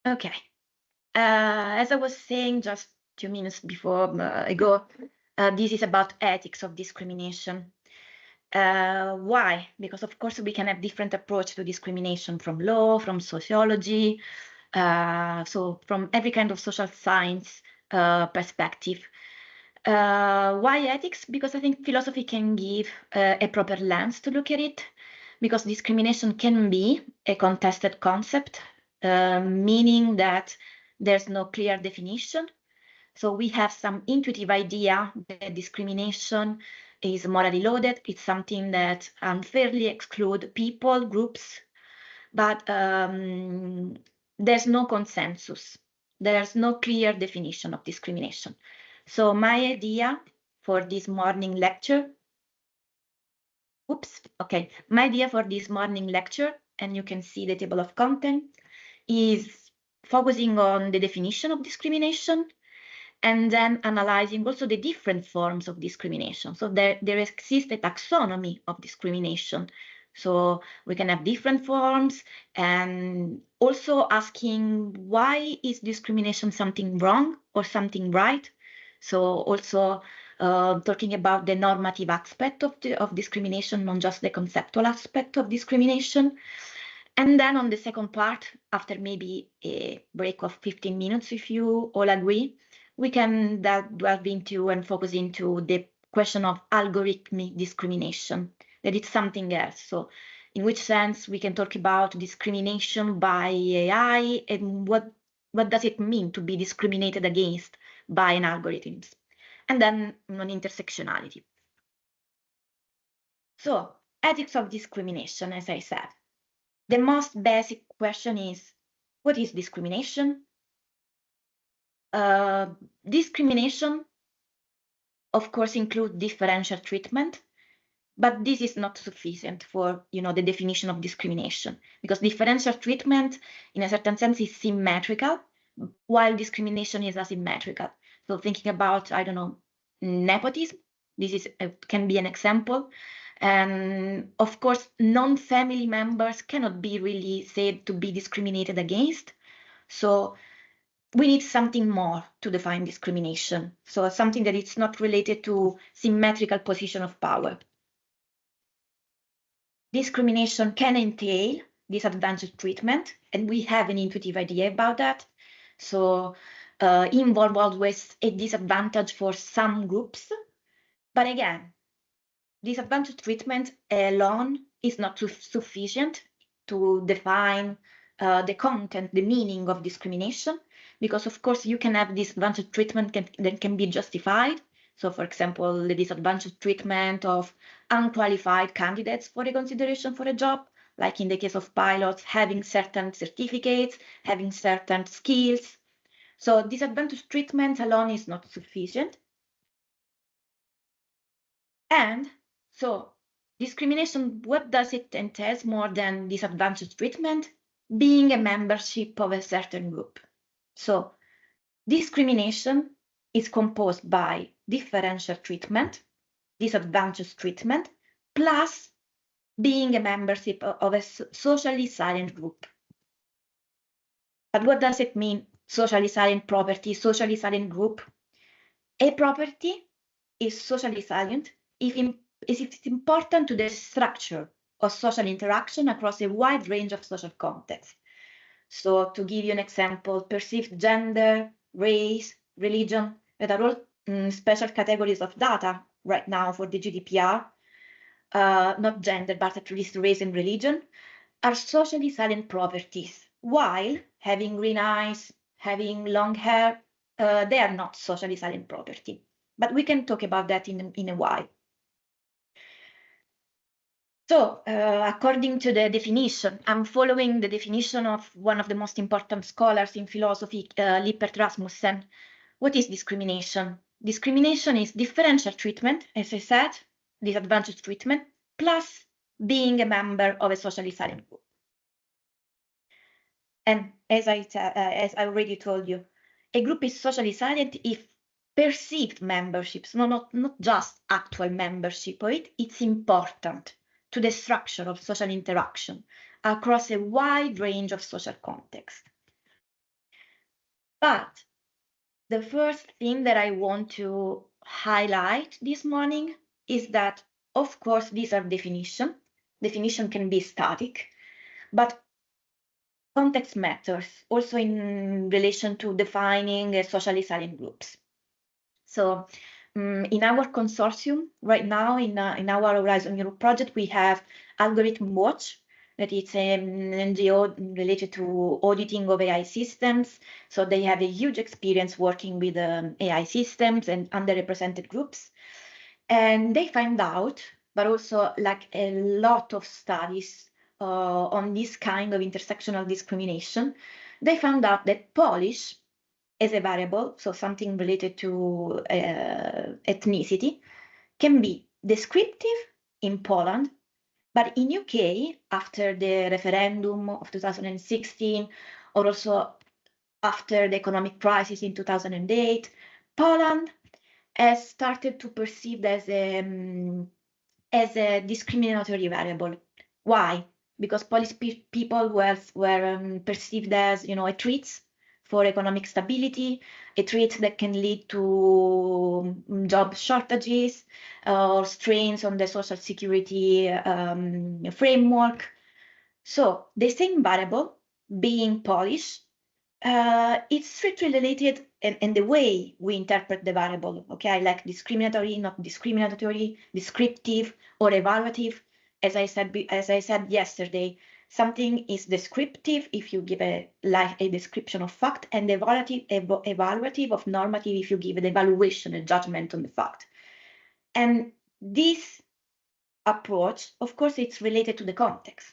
Okay. As I was saying just 2 minutes ago, this is about ethics of discrimination. Why? Because of course we can have different approach to discrimination from law, from sociology, so from every kind of social science perspective. Why ethics? Because I think philosophy can give a proper lens to look at it, because discrimination can be a contested concept, meaning that there's no clear definition. So we have some intuitive idea that discrimination is morally loaded. It's something that unfairly excludes people, groups, but there's no consensus. There's no clear definition of discrimination. So my idea for this morning lecture, my idea for this morning lecture, and you can see the table of content, is focusing on the definition of discrimination and then analyzing also the different forms of discrimination. So there exists a taxonomy of discrimination. So we can have different forms, and also asking why is discrimination something wrong or something right? So also talking about the normative aspect of discrimination, not just the conceptual aspect of discrimination. And then on the second part, after maybe a break of 15 minutes, if you all agree, we can delve into and focus into the question of algorithmic discrimination, that it's something else. So in which sense we can talk about discrimination by AI, and what does it mean to be discriminated against by an algorithm? And then on intersectionality. So ethics of discrimination, as I said. The most basic question is, what is discrimination? Discrimination, of course, includes differential treatment, but this is not sufficient for, the definition of discrimination, because differential treatment, in a certain sense, is symmetrical, while discrimination is asymmetrical. So thinking about, I don't know, nepotism, this can be an example. And of course, non-family members cannot be really said to be discriminated against. So we need something more to define discrimination. So something that it's not related to symmetrical position of power. Discrimination can entail disadvantaged treatment, and we have an intuitive idea about that. So involve always a disadvantage for some groups. But again, disadvantaged treatment alone is not sufficient to define the content, the meaning of discrimination, because of course you can have disadvantaged treatment that can be justified. So for example, the disadvantaged treatment of unqualified candidates for a consideration for a job, like in the case of pilots, having certain certificates, having certain skills. So disadvantaged treatment alone is not sufficient. And so discrimination, what does it entail more than disadvantaged treatment? Being a membership of a certain group. So discrimination is composed by differential treatment, disadvantaged treatment, plus being a membership of a socially silent group. But what does it mean, socially silent property, socially silent group? A property is socially silent if it's important to the structure of social interaction across a wide range of social contexts. So to give you an example, perceived gender, race, religion, that are all special categories of data right now for the GDPR, not gender, but at least race and religion, are socially silent properties, while having green eyes, having long hair, they are not socially silent property. But we can talk about that in a while. So according to the definition, I'm following the definition of one of the most important scholars in philosophy, Lippert Rasmussen. What is discrimination? Discrimination is differential treatment, as I said, disadvantaged treatment, plus being a member of a socially silent group. And as I already told you, a group is socially silent if perceived memberships, not just actual membership of it, it's important to the structure of social interaction across a wide range of social contexts. But the first thing that I want to highlight this morning is that, of course, these are definitions. Definition can be static, but context matters also in relation to defining socially silent groups. So in our consortium right now, in our Horizon Europe project, we have Algorithm Watch, that is an NGO related to auditing of AI systems. So they have a huge experience working with AI systems and underrepresented groups. And they find out, but also like a lot of studies on this kind of intersectional discrimination, they found out that Polish as a variable, so something related to ethnicity, can be descriptive in Poland, but in UK, after the referendum of 2016, or also after the economic crisis in 2008, Poland has started to perceive as a discriminatory variable. Why? Because Polish people were perceived as, a threat for economic stability, a threat that can lead to job shortages or strains on the social security framework. So the same variable, being Polish, it's strictly related in the way we interpret the variable, okay? Like discriminatory, not discriminatory, descriptive, or evaluative. As I said yesterday, something is descriptive if you give a description of fact, and evaluative of normative if you give an evaluation, a judgment on the fact. And this approach, of course, it's related to the context.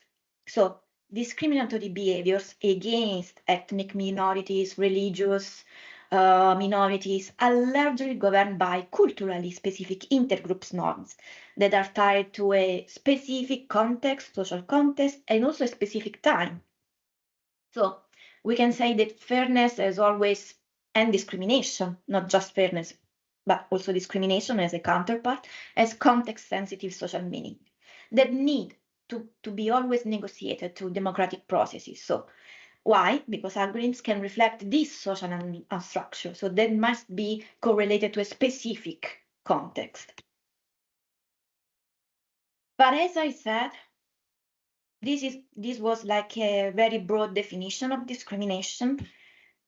So discriminatory behaviors against ethnic minorities, religious minorities are largely governed by culturally specific intergroups norms that are tied to a specific context, social context, and also a specific time. So we can say that fairness as always, and discrimination, not just fairness, but also discrimination as a counterpart, as context-sensitive social meaning that need to be always negotiated through democratic processes. So why? Because algorithms can reflect this social structure, so that must be correlated to a specific context. But as I said, this was like a very broad definition of discrimination,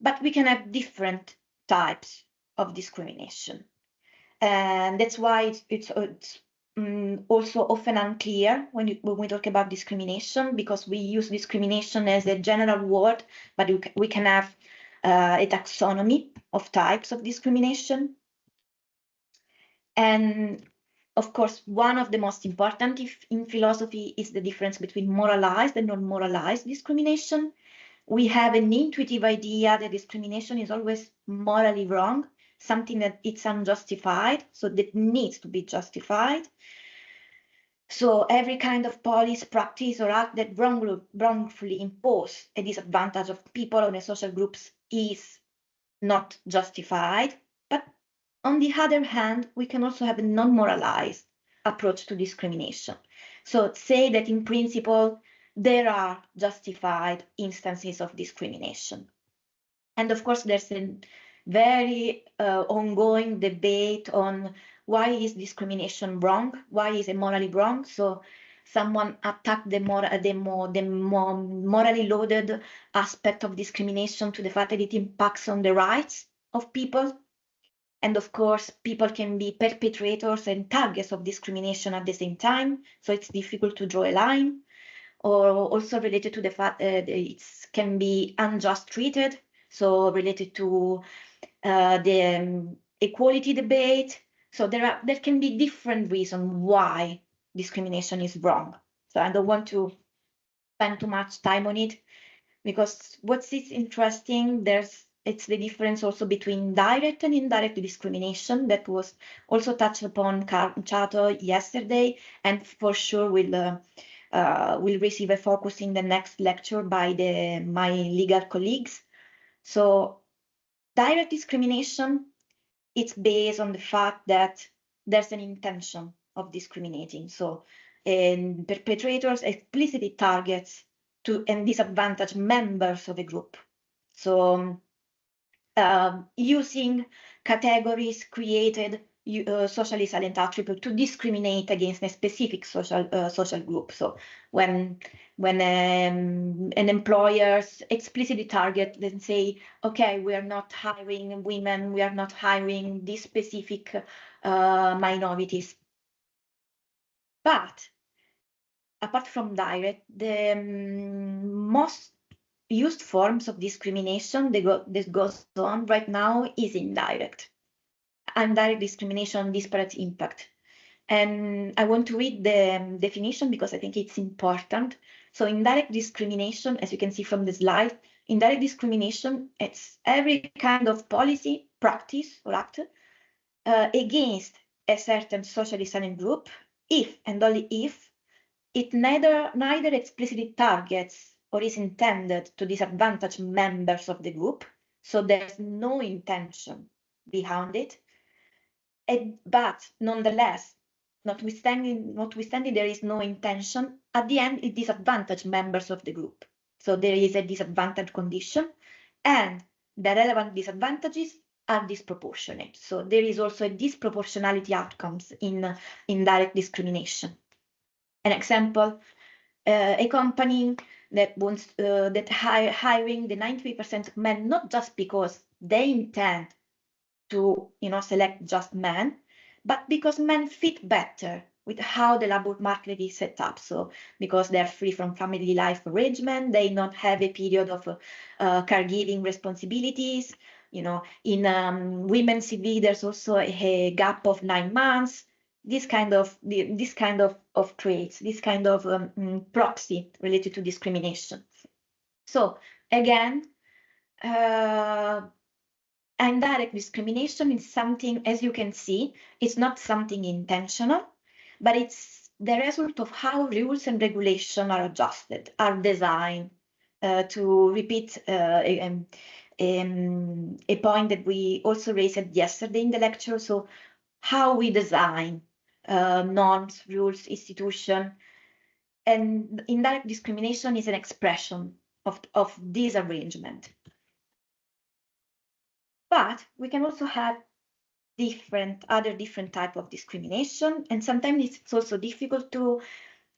but we can have different types of discrimination. And that's why it's also often unclear when we talk about discrimination, because we use discrimination as a general word, but we can have a taxonomy of types of discrimination. And of course, one of the most important in philosophy is the difference between moralized and non-moralized discrimination. We have an intuitive idea that discrimination is always morally wrong, something that it's unjustified, so that needs to be justified. So every kind of policy, practice, or act that wrongfully impose a disadvantage of people or social groups is not justified. But on the other hand, we can also have a non-moralized approach to discrimination. So say that in principle, there are justified instances of discrimination. And of course, there's a very ongoing debate on why is discrimination wrong? Why is it morally wrong? So someone attacked the more morally loaded aspect of discrimination to the fact that it impacts on the rights of people. And of course, people can be perpetrators and targets of discrimination at the same time. So it's difficult to draw a line. Or also related to the fact that it can be unjust treated. So related to the equality debate. So there can be different reasons why discrimination is wrong. So I don't want to spend too much time on it, because what's interesting, it's the difference also between direct and indirect discrimination that was also touched upon Chato yesterday, and for sure will receive a focus in the next lecture by my legal colleagues. So direct discrimination, it's based on the fact that there's an intention of discriminating. So perpetrators explicitly targets and disadvantage members of a group. So using categories created socially silent attribute to discriminate against a specific social group. So when an employer explicitly target, then say, okay, we are not hiring women, we are not hiring these specific minorities. But apart from direct, the most used forms of discrimination that goes on right now is indirect. Indirect discrimination, disparate impact. And I want to read the definition because I think it's important. So indirect discrimination, as you can see from the slide, indirect discrimination, it's every kind of policy, practice, or act against a certain socially silent group, if and only if it neither explicitly targets or is intended to disadvantage members of the group, so there's no intention behind it. But nonetheless, notwithstanding there is no intention, at the end it disadvantages members of the group. So there is a disadvantage condition, and the relevant disadvantages are disproportionate. So there is also a disproportionality outcomes in indirect discrimination. An example, a company that wants hiring the 93% of men, not just because they intend to select just men, but because men fit better with how the labor market is set up. So because they're free from family life arrangement, they not have a period of caregiving responsibilities. In women's CV, there's also a gap of 9 months. This kind of traits, this kind of proxy related to discrimination. So again, indirect discrimination is something, as you can see, it's not something intentional, but it's the result of how rules and regulation are adjusted, are designed. To repeat a point that we also raised yesterday in the lecture, so how we design norms, rules, institution, and indirect discrimination is an expression of this arrangement. But we can also have other different type of discrimination, and sometimes it's also difficult to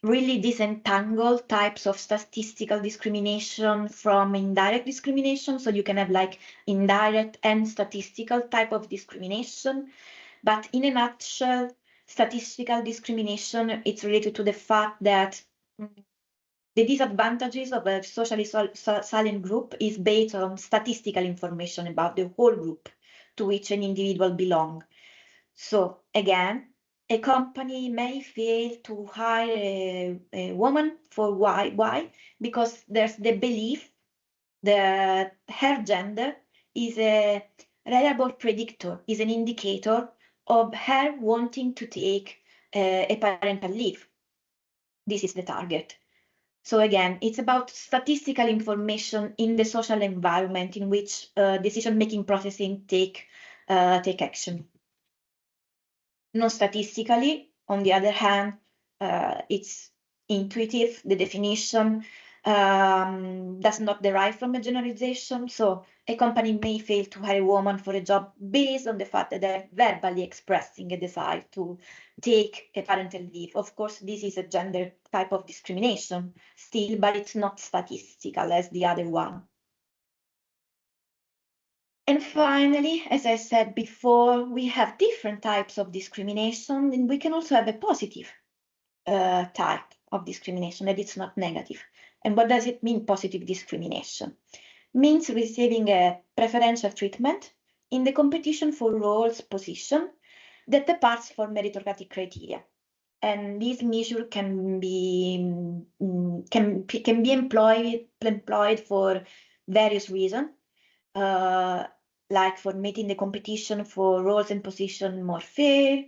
really disentangle types of statistical discrimination from indirect discrimination. So you can have like indirect and statistical type of discrimination, but in a nutshell, statistical discrimination, it's related to the fact that the disadvantages of a socially silent group is based on statistical information about the whole group to which an individual belongs. So again, a company may fail to hire a woman for why? Because there's the belief that her gender is a reliable predictor, is an indicator of her wanting to take a parental leave. This is the target. So again, it's about statistical information in the social environment in which decision-making processing take action. Non-statistically, on the other hand, it's intuitive. The definition does not derive from a generalization. So a company may fail to hire a woman for a job based on the fact that they're verbally expressing a desire to take a parental leave. Of course, this is a gender type of discrimination still, but it's not statistical as the other one. And finally, as I said before, we have different types of discrimination, and we can also have a positive type of discrimination, that it's not negative. And what does it mean, positive discrimination? Means receiving a preferential treatment in the competition for roles, position that departs from meritocratic criteria. And this measure can be employed for various reasons. Like for making the competition for roles and positions more fair,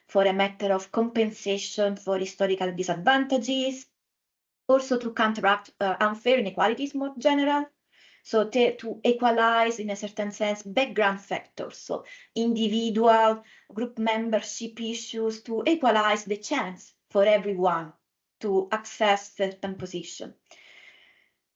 for a matter of compensation for historical disadvantages, also to counteract unfair inequalities more general, so to equalize in a certain sense background factors, so individual group membership issues, to equalize the chance for everyone to access certain position.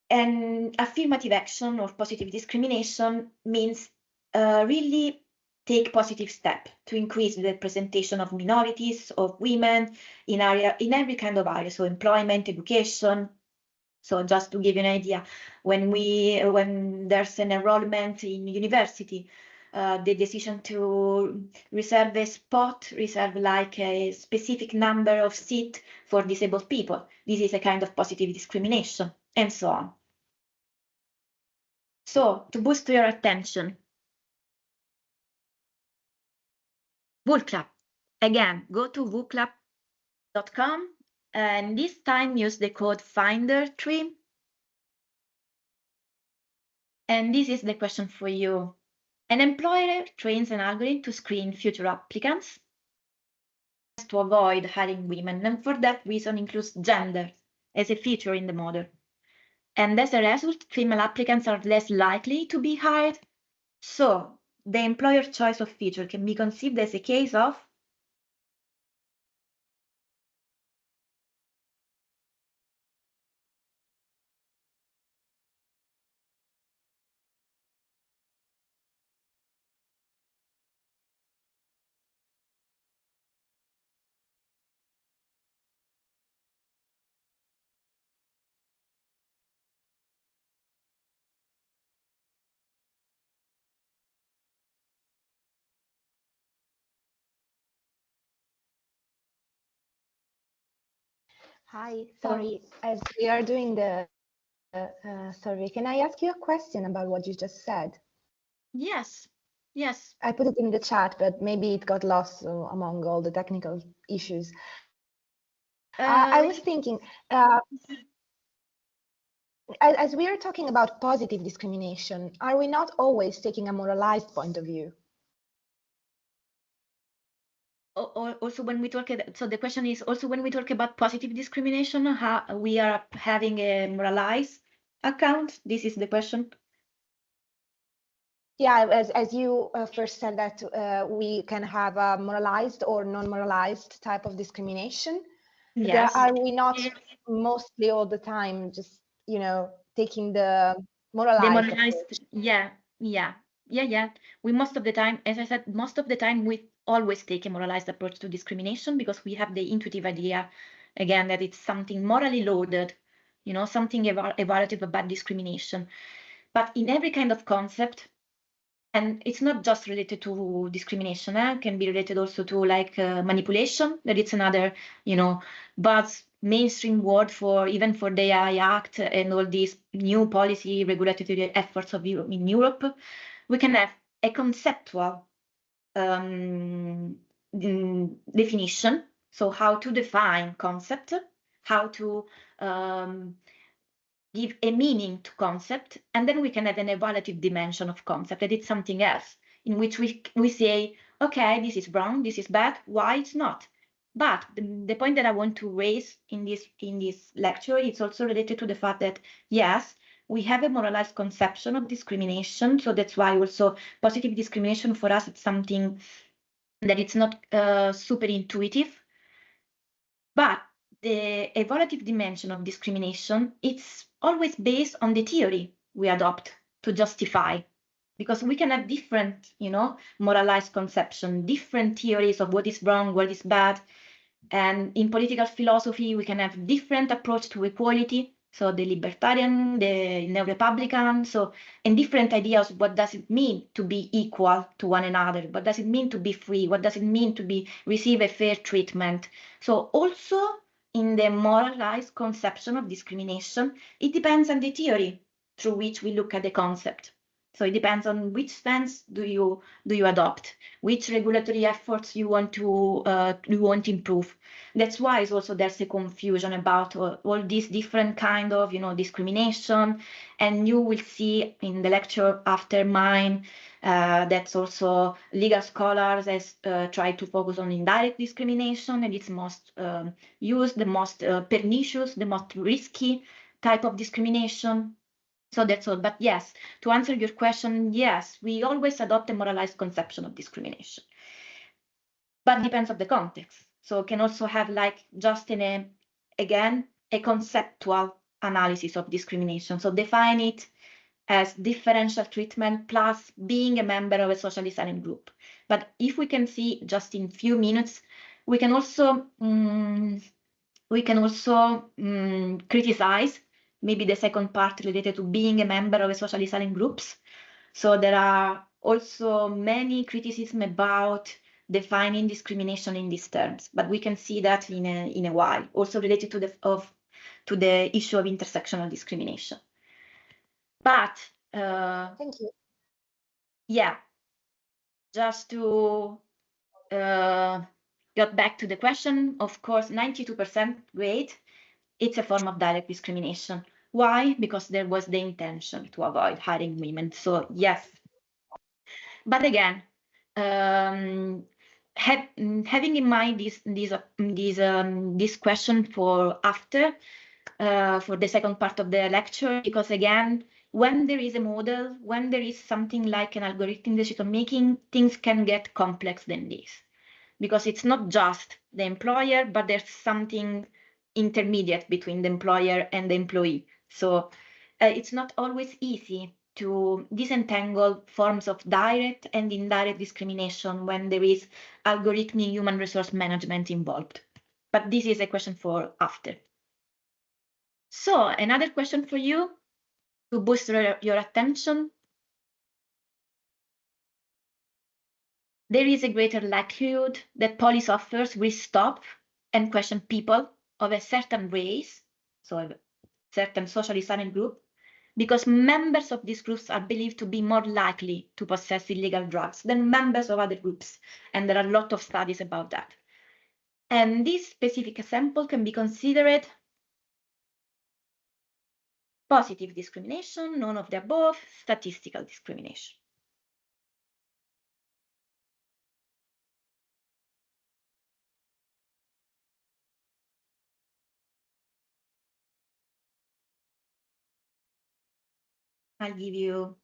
And affirmative action or positive discrimination means really take positive step to increase the representation of minorities, of women in every kind of area, so employment, education. So just to give you an idea, when there's an enrollment in university, the decision to reserve a spot, reserve like a specific number of seats for disabled people. This is a kind of positive discrimination, and so on. So to boost your attention, Wool Club. Again, go to woolclub.com and this time use the code FINDHR3. And this is the question for you. An employer trains an algorithm to screen future applicants to avoid hiring women, and for that reason includes gender as a feature in the model. And as a result, female applicants are less likely to be hired. So the employer choice of feature can be conceived as a case of Hi, sorry, as we are doing the survey, can I ask you a question about what you just said? Yes, yes. I put it in the chat, but maybe it got lost among all the technical issues. I was thinking, as we are talking about positive discrimination, are we not always taking a moralized point of view? Also when we talk, so the question is also when we talk about positive discrimination, how we are having a moralized account? This is the question. Yeah, as you first said that we can have a moralized or non-moralized type of discrimination. Yes. Are we not mostly all the time just, you know, taking the moralized approach? Yeah. We most of the time, as I said, most of the time we always take a moralized approach to discrimination because we have the intuitive idea, again, that it's something morally loaded, you know, something evaluative about discrimination. But in every kind of concept, and it's not just related to discrimination, can be related also to like manipulation, that it's another, you know, but mainstream word for even for the AI Act and all these new policy regulatory efforts of Europe, in Europe, we can have a conceptual definition. So how to define concept, how to give a meaning to concept, and then we can have an evaluative dimension of concept, that it's something else, in which we say, okay, this is wrong, this is bad, why it's not. But the point that I want to raise in this lecture is also related to the fact that, yes, we have a moralized conception of discrimination, so that's why also positive discrimination for us, it's something that it's not super intuitive, but the evaluative dimension of discrimination, it's always based on the theory we adopt to justify, because we can have different, you know, moralized conception, different theories of what is wrong, what is bad. And in political philosophy, we can have different approach to equality. So the libertarian, the neo-republican, and different ideas, what does it mean to be equal to one another? What does it mean to be free? What does it mean to receive a fair treatment? So also in the moralized conception of discrimination, it depends on the theory through which we look at the concept. So it depends on which stance do you adopt, which regulatory efforts you want to improve. That's why it's also there's a confusion about all these different kind of, you know, discrimination. And you will see in the lecture after mine that's also legal scholars has tried to focus on indirect discrimination, and it's most used, the most pernicious, the most risky type of discrimination. So that's all. But yes, to answer your question, yes, we always adopt a moralized conception of discrimination. But it depends on the context. So can also have like just again, a conceptual analysis of discrimination. So define it as differential treatment plus being a member of a socially silent group. But if we can see just in few minutes, we can also criticize maybe the second part related to being a member of a socially silent groups. So there are also many criticisms about defining discrimination in these terms, but we can see that in a while, also related to the issue of intersectional discrimination. But thank you. Yeah, just to get back to the question, of course, 92% great. It's a form of direct discrimination. Why? Because there was the intention to avoid hiring women. So yes. But again, having in mind this question for after, for the second part of the lecture, because again, when there is a model, when there is something like an algorithm decision making, things can get complex than this. Because it's not just the employer, but there's something intermediate between the employer and the employee. So it's not always easy to disentangle forms of direct and indirect discrimination when there is algorithmic human resource management involved. But this is a question for after. So another question for you to boost your attention. There is a greater likelihood that police officers will stop and question people of a certain race, so a certain socially silent group, because members of these groups are believed to be more likely to possess illegal drugs than members of other groups. And there are a lot of studies about that. And this specific example can be considered positive discrimination, none of the above, statistical discrimination. I'll give you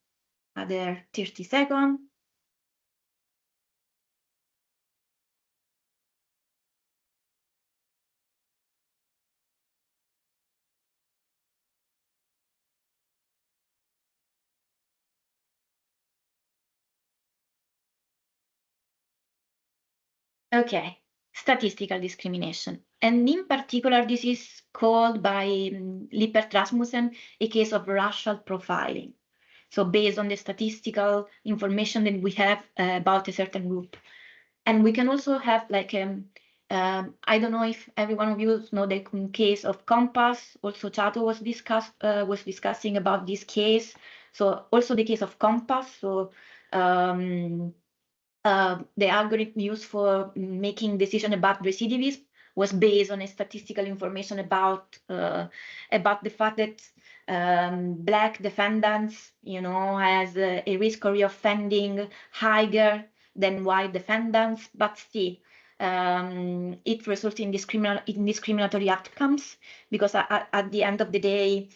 another 30 seconds. Okay, statistical discrimination. And in particular, this is called by Lippert Rasmussen a case of racial profiling. So based on the statistical information that we have about a certain group. And we can also have like, I don't know if every one of you know the case of Compass. Also Chato was discussing about this case. So also the case of Compass. So the algorithm used for making decision about recidivism was based on a statistical information about the fact that Black defendants, has a risk of reoffending higher than white defendants, but still it results in discriminatory outcomes because at the end of the day,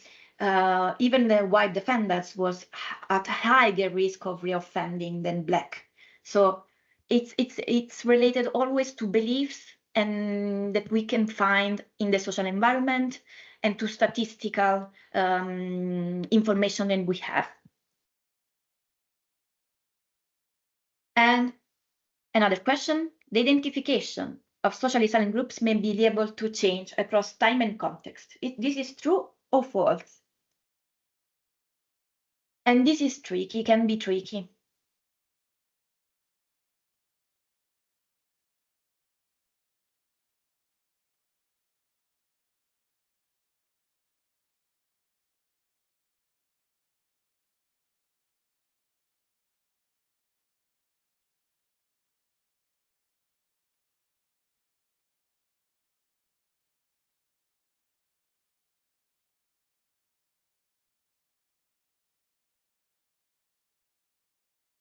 even the white defendants was at higher risk of reoffending than Black. So it's related always to beliefs and that we can find in the social environment and to statistical information that we have. And another question, the identification of socially silent groups may be liable to change across time and context. This is true or false? And this is tricky, can be tricky.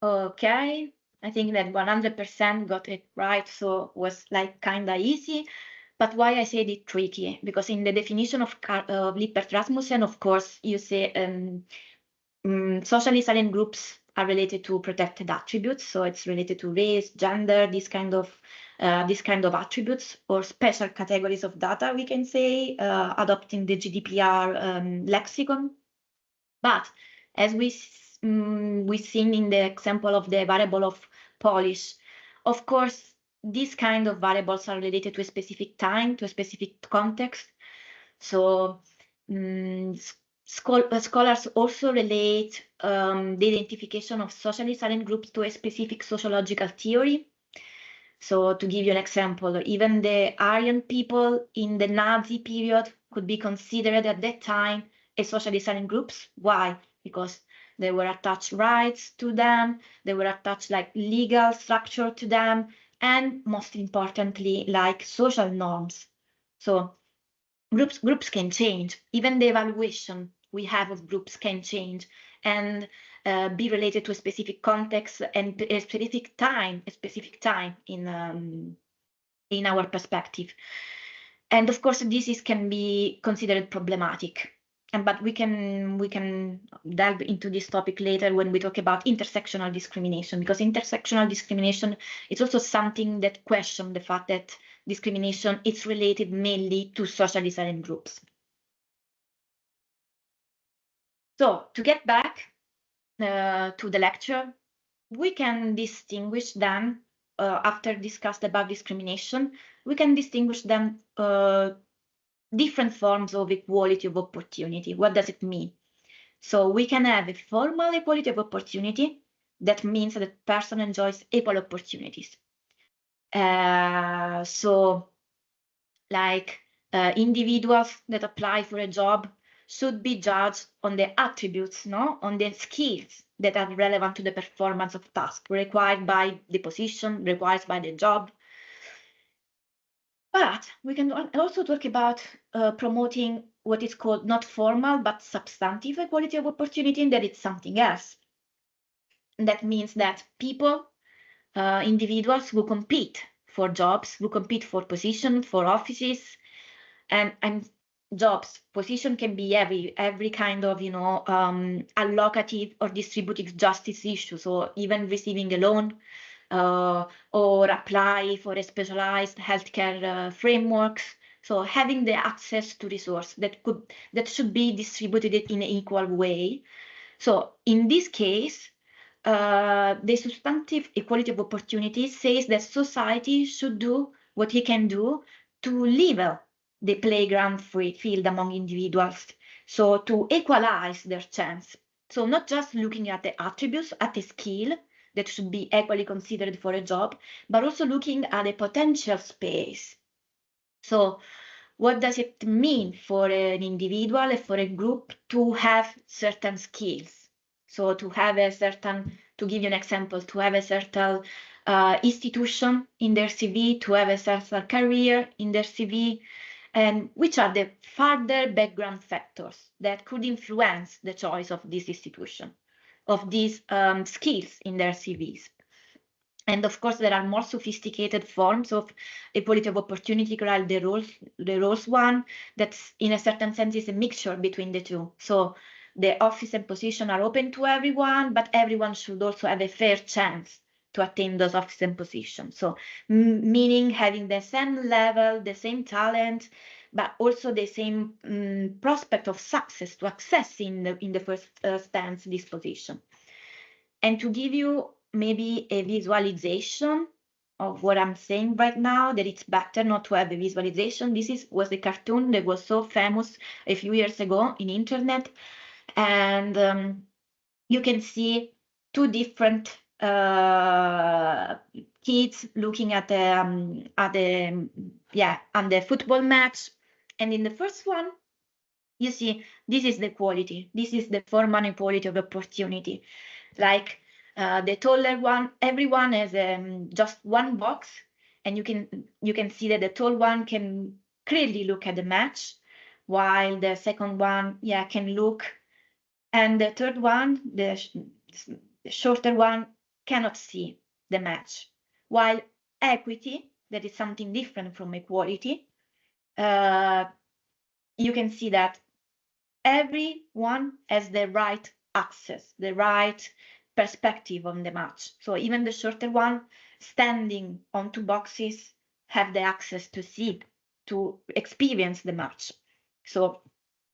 Okay, I think that 100% got it right, so was like kind of easy. But why I said it tricky? Because in the definition of Lippert Rasmussen, of course, you say socially silent groups are related to protected attributes, so it's related to race, gender, this kind of attributes or special categories of data, we can say, adopting the GDPR lexicon. But as we seen in the example of the variable of Polish. Of course, these kind of variables are related to a specific time, to a specific context. So scholars also relate the identification of socially silent groups to a specific sociological theory. So to give you an example, even the Aryan people in the Nazi period could be considered at that time as socially silent groups. Why? Because there were attached rights to them, there were attached like legal structure to them, and most importantly, like social norms. So groups can change. Even the evaluation we have of groups can change and be related to a specific context and a specific time in our perspective. And of course, can be considered problematic. But we can delve into this topic later when we talk about intersectional discrimination, because intersectional discrimination is also something that questions the fact that discrimination is related mainly to socially silent groups. So to get back to the lecture, we can distinguish them, after discussed about discrimination, we can distinguish them different forms of equality of opportunity. What does it mean? So we can have a formal equality of opportunity. That means that a person enjoys equal opportunities. So like individuals that apply for a job should be judged on the attributes, on the skills that are relevant to the performance of tasks required by the position, required by the job. But we can also talk about promoting what is called not formal but substantive equality of opportunity, and that it's something else. And that means that people, individuals who compete for jobs, who compete for positions, for offices, and jobs, position can be every kind of, allocative or distributive justice issue. So even receiving a loan, or apply for a specialized healthcare frameworks. So having the access to resource that should be distributed in an equal way. So in this case, the substantive equality of opportunity says that society should do what it can do to level the playground field among individuals. So to equalize their chance. So not just looking at the attributes, at the skill, that should be equally considered for a job, but also looking at a potential space. So what does it mean for an individual and for a group to have certain skills? So to have a certain, to give you an example, to have a certain institution in their CV, to have a certain career in their CV, and which are the further background factors that could influence the choice of this institution, of these skills in their CVs. And of course, there are more sophisticated forms of equality of opportunity, called the roles one, that's in a certain sense is a mixture between the two. So the office and position are open to everyone, but everyone should also have a fair chance to attain those office and positions. So meaning having the same level, the same talent, but also the same prospect of success to access in the first stance this position. And to give you maybe a visualization of what I'm saying right now, that it's better not to have a visualization. This was the cartoon that was so famous a few years ago in internet. And you can see two different kids looking at the football match. And in the first one, you see, this is the quality. This is the formal equality of opportunity. Like the taller one, everyone has just one box, and you can see that the tall one can clearly look at the match, while the second one, can look, and the third one, the shorter one, cannot see the match. While equity, that is something different from equality, you can see that everyone has the right access, the right perspective on the match. So even the shorter one standing on two boxes have the access to see, to experience the match. So,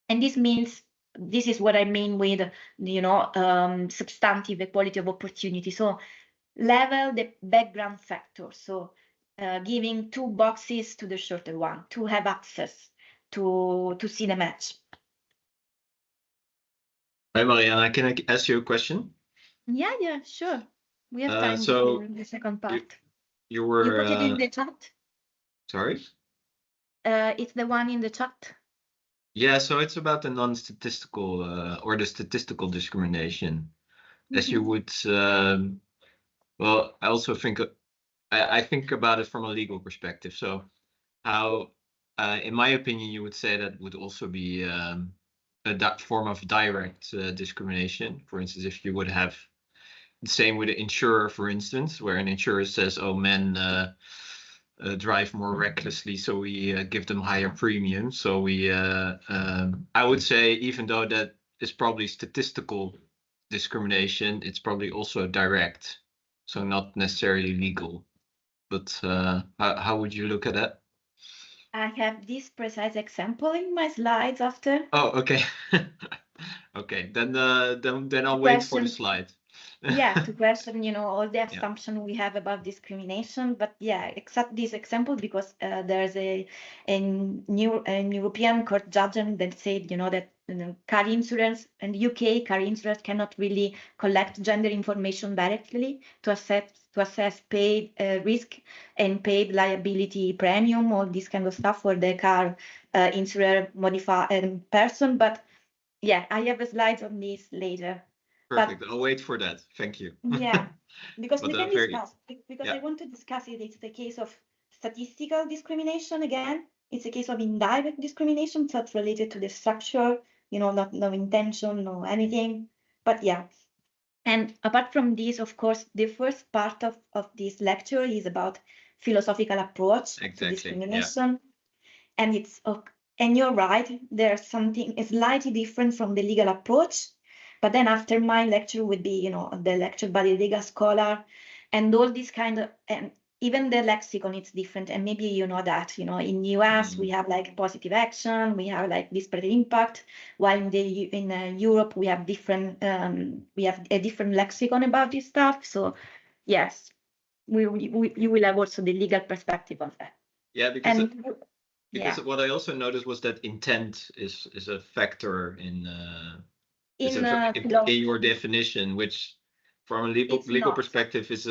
and this means this is what I mean with, you know, substantive equality of opportunity. So level the background factor. So giving 2 boxes to the shorter one to have access to see the match. Hi, Marianna, can I ask you a question? Yeah, sure. We have time so for the second part. You were... You put it in the chat? Sorry? It's the one in the chat. Yeah, so it's about the non-statistical or the statistical discrimination. As you would, well, I also think, I think about it from a legal perspective. So how, in my opinion, you would say that would also be a form of direct discrimination. For instance, if you would have the same with an insurer, for instance, where an insurer says, oh, men drive more recklessly, so we give them higher premiums. So we, I would say, even though that is probably statistical discrimination, it's probably also direct, so not necessarily legal. But how would you look at that? I have this precise example in my slides after. Oh, okay. Okay, then I'll wait for the slide. Yeah, to question, you know, all the assumption we have about discrimination. But yeah, except this example, because there's a European court judgment that said, you know, that car insurance and UK car insurance cannot really collect gender information directly to assess paid risk and paid liability premium, all this kind of stuff for the car insurer person. But yeah, I have slides on this later. Perfect. I'll wait for that. Thank you. Yeah, because we can discuss, because yeah. I want to discuss it. It's the case of statistical discrimination again. It's a case of indirect discrimination, so it's related to the structure, you know, no intention, no anything. But yeah. And apart from this, of course, the first part of this lecture is about philosophical approach to discrimination. Yeah. And it's, and you're right, there's something slightly different from the legal approach. But then after my lecture would be, you know, the lecture by the legal scholar, and all this kind of, and even the lexicon is different. And maybe you know that, you know, in US we have like positive action, we have like disparate impact, while in Europe we have different, we have a different lexicon about this stuff. So yes, you will have also the legal perspective on that. Yeah, because what I also noticed was that intent is a factor in your definition, which from a legal perspective is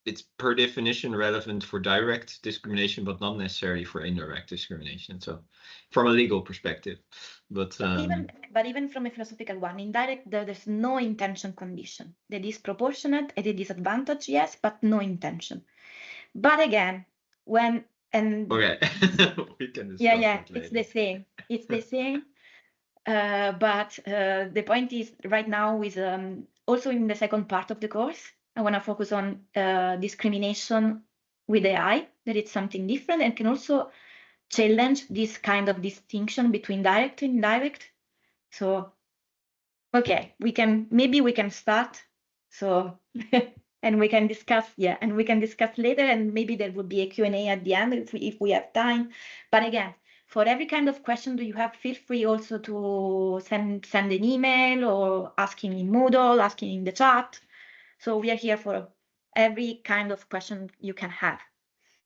it's per definition relevant for direct discrimination, but not necessarily for indirect discrimination. So from a legal perspective, but even from a philosophical one, indirect, there's no intention condition. The disproportionate and the disadvantage, yes, but no intention. But again, when okay, we can discuss that later. It's the same. But the point is, right now is also in the second part of the course, I want to focus on discrimination with AI, that it's something different and can also challenge this kind of distinction between direct and indirect. So, okay, maybe we can start. So, and we can discuss, and we can discuss later, and maybe there will be a Q&A at the end if we have time. But again, for every kind of question do you have, feel free also to send an email or asking in Moodle, asking in the chat. So we are here for every kind of question you can have.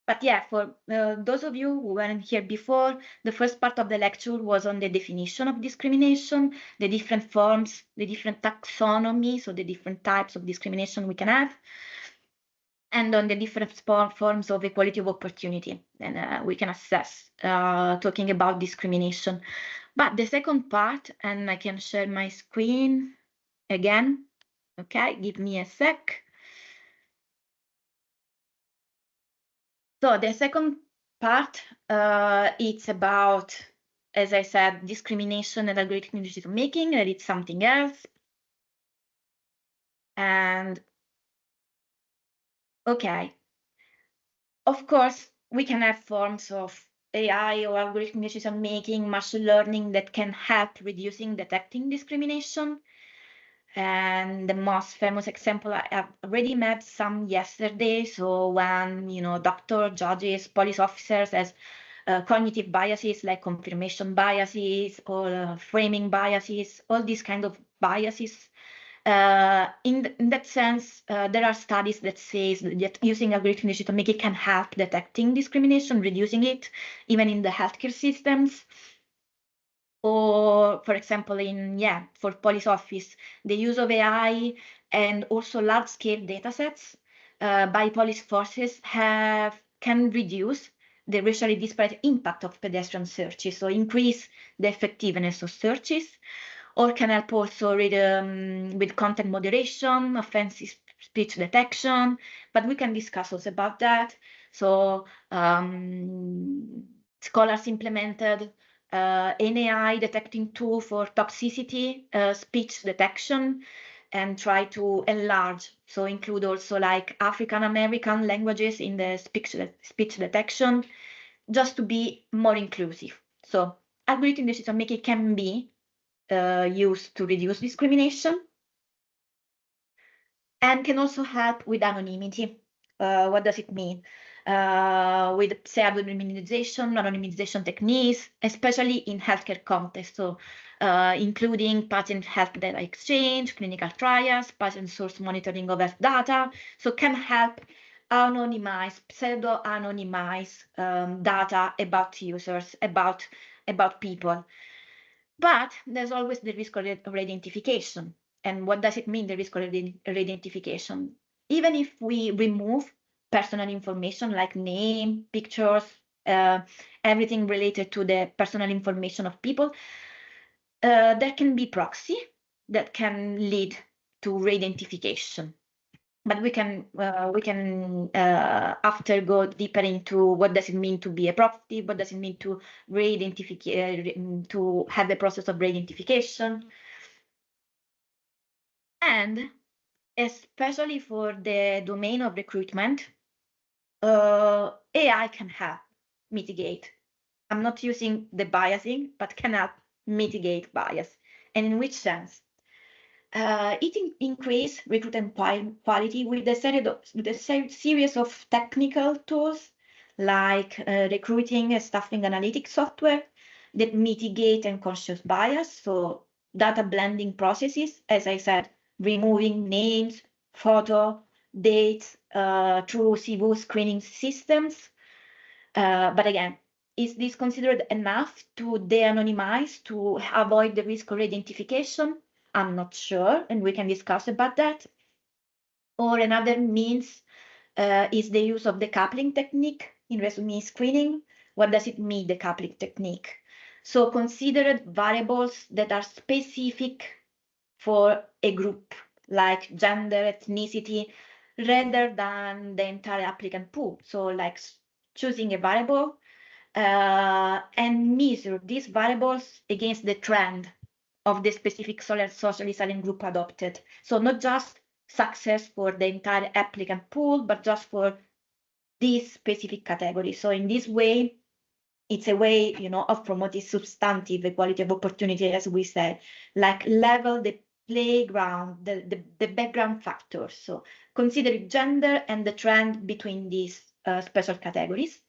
But yeah, for those of you who weren't here before, the first part of the lecture was on the definition of discrimination, the different forms, the different taxonomy, so the different types of discrimination we can have, and on the different forms of equality of opportunity, and we can assess, talking about discrimination. But the second part, and I can share my screen again. Okay, give me a sec. So the second part, it's about, as I said, discrimination and algorithmic decision making, and it's something else. And okay, of course, we can have forms of AI or algorithmic decision making, machine learning that can help reducing, detecting discrimination. And the most famous example, I have already met some yesterday. So when, you know, doctor, judges, police officers as cognitive biases like confirmation biases or framing biases, all these kind of biases. In that sense, there are studies that say that using algorithmic decision making can help detecting discrimination, reducing it, even in the healthcare systems. Or, for example, for police office, the use of AI and also large-scale data sets by police forces can reduce the racially disparate impact of pedestrian searches, so increase the effectiveness of searches, or can help also with content moderation, offensive speech detection, but we can discuss also about that. So scholars implemented an AI detecting tool for toxicity, speech detection, and try to enlarge, so include also like African American languages in the speech detection, just to be more inclusive. So algorithmic decision making can be used to reduce discrimination and can also help with anonymity. What does it mean? With pseudo-anonymization techniques, especially in healthcare context, so including patient health data exchange, clinical trials, patient source monitoring of health data, so can help anonymize, pseudo-anonymize data about users, about people. But there's always the risk of re-identification. And what does it mean, the risk of re-identification? Even if we remove personal information like name, pictures, everything related to the personal information of people, there can be proxy that can lead to re-identification. But we can after go deeper into what does it mean to be a proxy, what does it mean to to have the process of re-identification. And especially for the domain of recruitment, AI can help mitigate. I'm not using the biasing, but can help mitigate bias. And in which sense? It increase recruitment quality with a series of technical tools like recruiting and staffing analytics software that mitigate unconscious bias. So data blending processes, as I said, removing names, photo, dates through CV screening systems. But again, is this considered enough to de-anonymize, to avoid the risk of identification? I'm not sure, and we can discuss about that. Or another means is the use of the coupling technique in resume screening. What does it mean, the coupling technique? So considered variables that are specific for a group, like gender, ethnicity, rather than the entire applicant pool. So like choosing a variable and measure these variables against the trend of the specific socially silent group adopted. So not just success for the entire applicant pool, but just for this specific category. So in this way, it's a way, of promoting substantive equality of opportunity, as we said, like level the playground, the background factors. So consider gender and the trend between these special categories.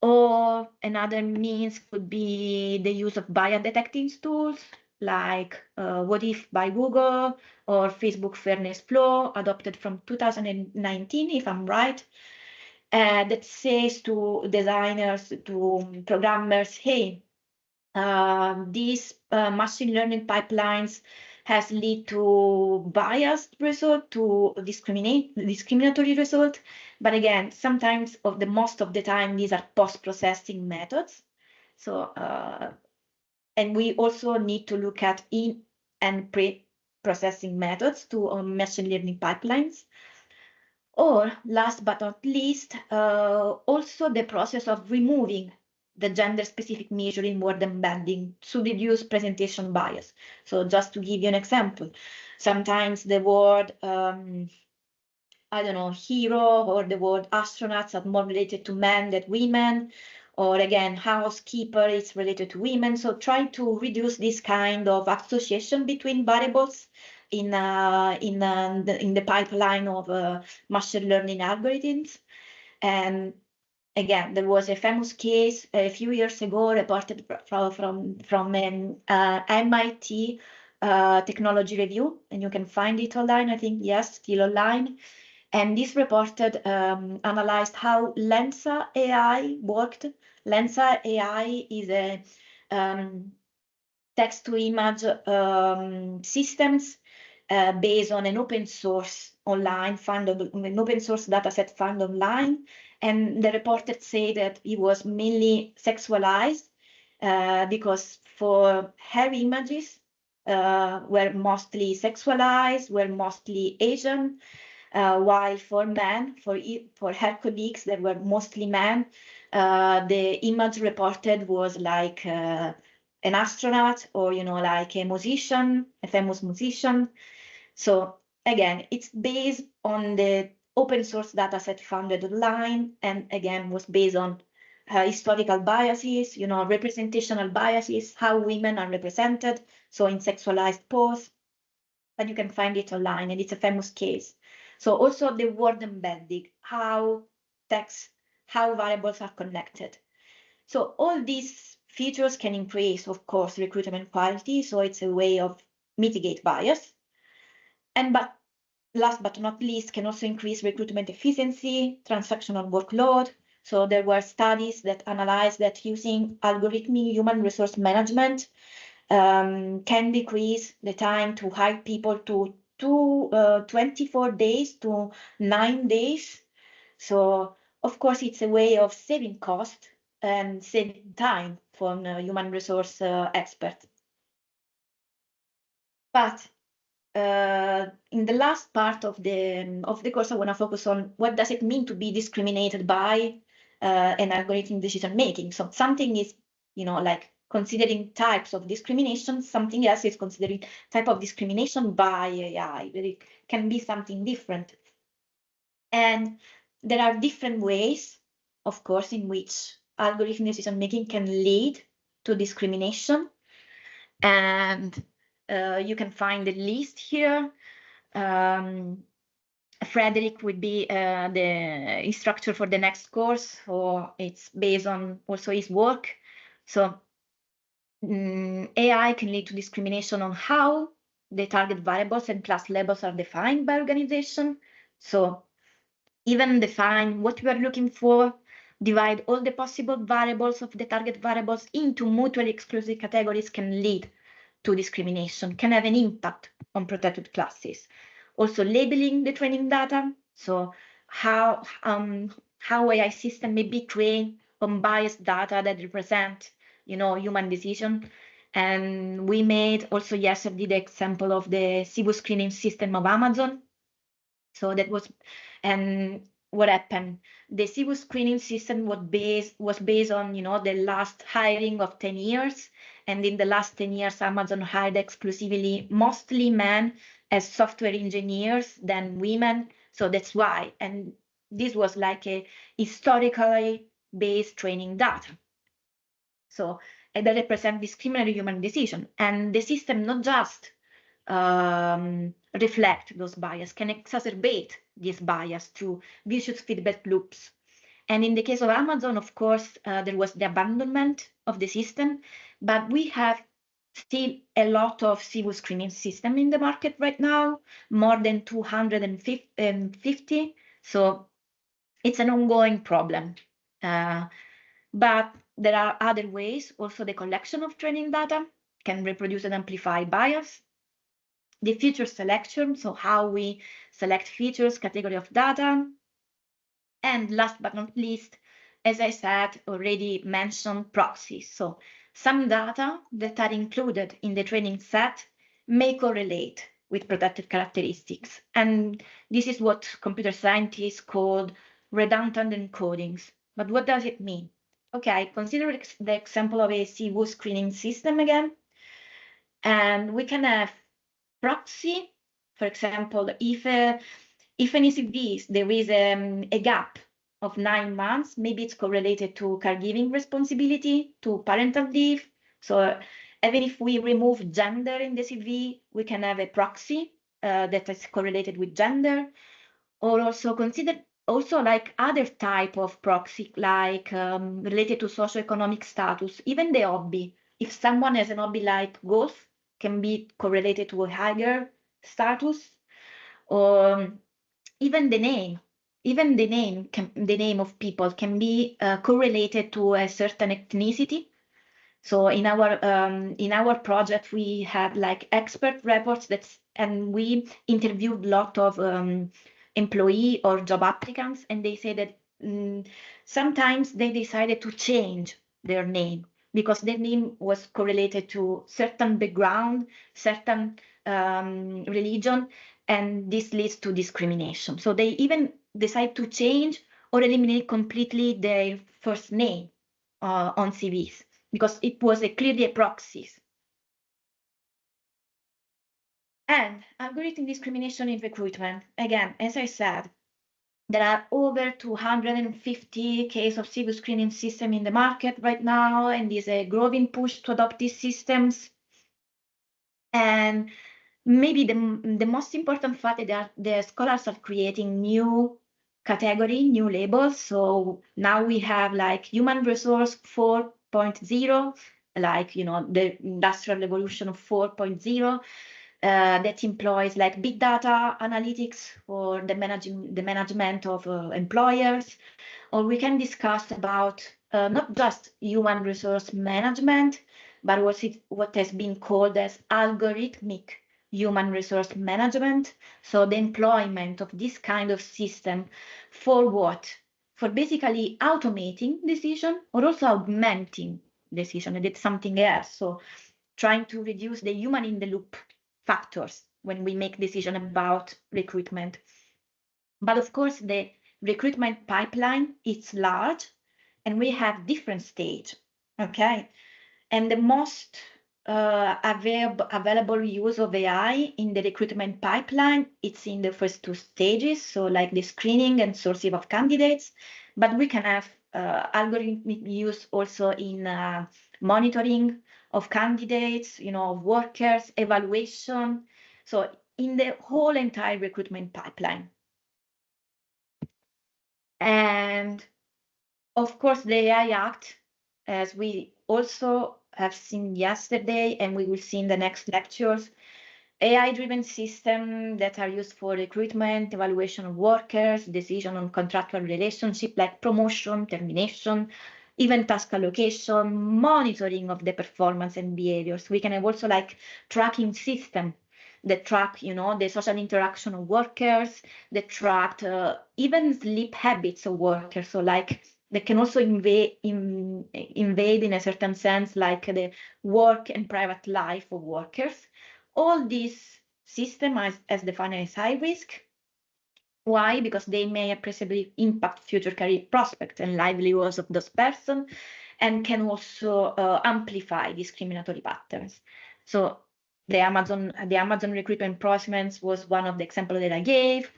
Or another means could be the use of bias detecting tools like What If by Google or Facebook Fairness Flow, adopted from 2019, if I'm right, that says to designers, to programmers, hey, these machine learning pipelines has led to biased result, to discriminatory result. But again, sometimes most of the time, these are post-processing methods. So, and we also need to look at in and pre-processing methods to machine learning pipelines. Or last but not least, also the process of removing the gender-specific measuring word embedding to reduce presentation bias. So just to give you an example, sometimes the word, I don't know, hero or the word astronauts are more related to men than women, or again, housekeeper is related to women. So try to reduce this kind of association between variables in the pipeline of machine learning algorithms. And again, there was a famous case a few years ago reported from MIT Technology Review, and you can find it online, I think, yes, still online. And this reported analyzed how Lensa AI worked. Lensa AI is a text-to-image systems based on an open source online, an open source dataset found online. And the reporter said that it was mainly sexualized because for her images were mostly sexualized, were mostly Asian, while for men, for her colleagues that were mostly men, the image reported was like an astronaut or, like a musician, a famous musician. So again, it's based on the open source dataset founded online, and again, was based on historical biases, representational biases, how women are represented, so in sexualized pose. But you can find it online, and it's a famous case. So also the word embedding, how variables are connected. So all these features can increase, of course, recruitment quality. So it's a way of mitigate bias. But last but not least, can also increase recruitment efficiency, transactional workload. So there were studies that analyzed that using algorithmic human resource management can decrease the time to hire people to 24 days to 9 days. So of course, it's a way of saving cost and saving time from human resource experts. But in the last part of the course, I want to focus on what does it mean to be discriminated by an algorithmic decision making. So something is, like considering types of discrimination. Something else is considering type of discrimination by AI. It can be something different. And there are different ways, of course, in which algorithmic decision making can lead to discrimination. And you can find the list here. Frederick would be the instructor for the next course, so it's based on also his work. So AI can lead to discrimination on how the target variables and class labels are defined by organization. So even define what we are looking for, divide all the possible variables of the target variables into mutually exclusive categories can lead to discrimination, can have an impact on protected classes. Also labeling the training data, so how AI system may be trained on biased data that represent, human decision. And we made also yesterday the example of the SIBO screening system of Amazon. So that was, and what happened? The SIBO screening system was based on, the last hiring of 10 years. And in the last 10 years, Amazon hired exclusively mostly men as software engineers than women. So that's why. And this was like a historically based training data. So that represent discriminatory human decision. And the system not just reflect those bias, can exacerbate this bias through vicious feedback loops. And in the case of Amazon, of course, there was the abandonment of the system, but we have still a lot of SIBO screening system in the market right now, more than 250. So it's an ongoing problem. But there are other ways. Also, the collection of training data can reproduce and amplify bias. The feature selection, so how we select features, category of data. And last but not least, as I said, already mentioned proxies. So some data that are included in the training set may correlate with protected characteristics. And this is what computer scientists call redundant encodings. But what does it mean? Okay, consider the example of a SIBO screening system again. And we can have proxy, for example, if an ECV, there is a gap of 9 months, maybe it's correlated to caregiving responsibility, to parental leave. So even if we remove gender in the CV, we can have a proxy that is correlated with gender. Or also consider also like other type of proxy, like related to socioeconomic status, even the hobby. If someone has an hobby like golf, can be correlated to a higher status, or even the name. Even the name of people can be correlated to a certain ethnicity. So in our project, we had like expert reports and we interviewed a lot of employee or job applicants, and they say that sometimes they decided to change their name because their name was correlated to certain background, certain religion, and this leads to discrimination. So they even decide to change or eliminate completely their first name on CVs, because it was clearly a proxy. And algorithm discrimination in recruitment. Again, as I said, there are over 250 cases of CV screening system in the market right now, and there's a growing push to adopt these systems. And maybe the most important fact is that the scholars are creating new category, new labels. So now we have like human resource 4.0, like, the industrial revolution of 4.0, that employs like big data analytics for the management of employers. Or we can discuss about not just human resource management, but what has been called as algorithmic human resource management. So the employment of this kind of system for what? For basically automating decision or also augmenting decision. And it's something else. So trying to reduce the human in the loop factors when we make decision about recruitment. But of course, the recruitment pipeline is large and we have different stage, okay? And the most available use of AI in the recruitment pipeline, it's in the first two stages, so like the screening and sourcing of candidates, but we can have algorithmic use also in monitoring of candidates, of workers, evaluation, so in the whole entire recruitment pipeline. And of course, the AI Act, as we also have seen yesterday, and we will see in the next lectures, AI-driven systems that are used for recruitment, evaluation of workers, decision on contractual relationship like promotion, termination, even task allocation, monitoring of the performance and behaviors. We can have also like tracking system that track, the social interaction of workers, that track even sleep habits of workers. So like they can also invade in a certain sense, like the work and private life of workers. All these systems as defined as high risk. Why? Because they may appreciably impact future career prospects and livelihoods of those persons, and can also amplify discriminatory patterns. So the Amazon recruitment process was one of the examples that I gave,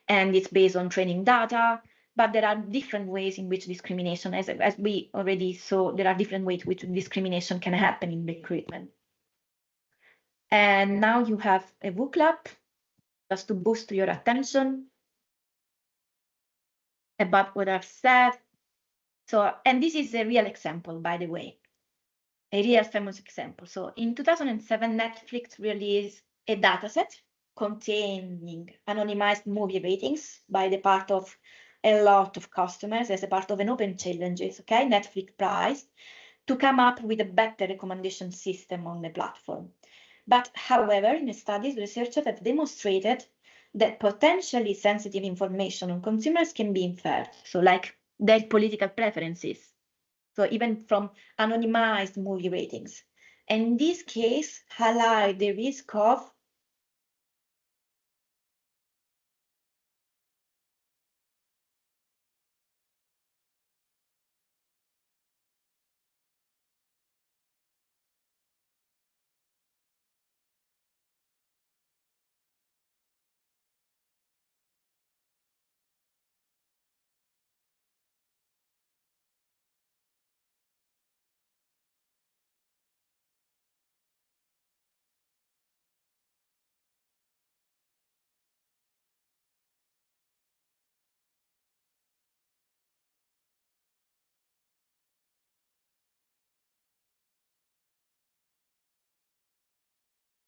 and it's based on training data. But there are different ways in which discrimination, as we already saw, there are different ways in which discrimination can happen in recruitment. And now you have a book club just to boost your attention about what I've said. So, and this is a real example, by the way, a real famous example. So in 2007, Netflix released a dataset containing anonymized movie ratings by the part of a lot of customers as a part of an open challenges, okay, Netflix prize, to come up with a better recommendation system on the platform. But however, in the studies, researchers have demonstrated that potentially sensitive information on consumers can be inferred, so like their political preferences, so even from anonymized movie ratings. And in this case, highlight the risk of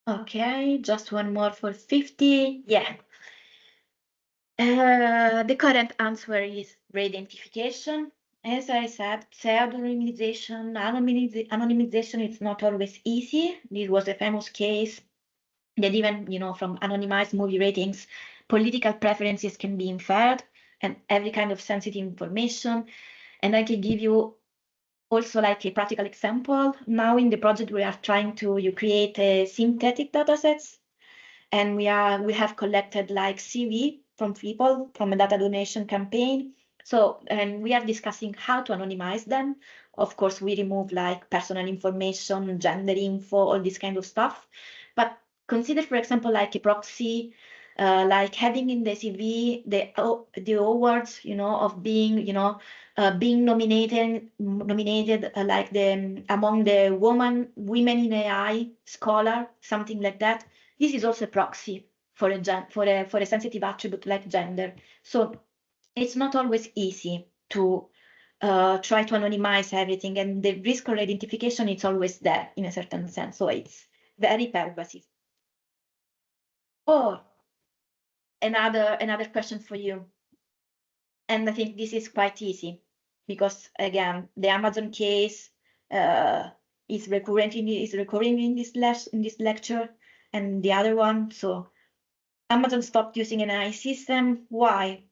Okay, just one more for 50. Yeah. The correct answer is re-identification. As I said, pseudonymization, anonymization is not always easy. This was a famous case that even, from anonymized movie ratings, political preferences can be inferred and every kind of sensitive information. And I can give you also like a practical example. Now in the project, we are trying to create a synthetic datasets, and we have collected like CV from people from a data donation campaign. So, and we are discussing how to anonymize them. Of course, we remove like personal information, gender info, all this kind of stuff. But consider, for example, like a proxy, like having in the CV the awards, of being, being nominated like among the women in AI scholar, something like that. This is also a proxy for a sensitive attribute like gender. So it's not always easy to try to anonymize everything, and the risk of identification is always there in a certain sense. So it's very pervasive. Or another question for you, and I think this is quite easy because again the Amazon case is recurring in this lecture, and the other one. So Amazon stopped using an AI system. Why?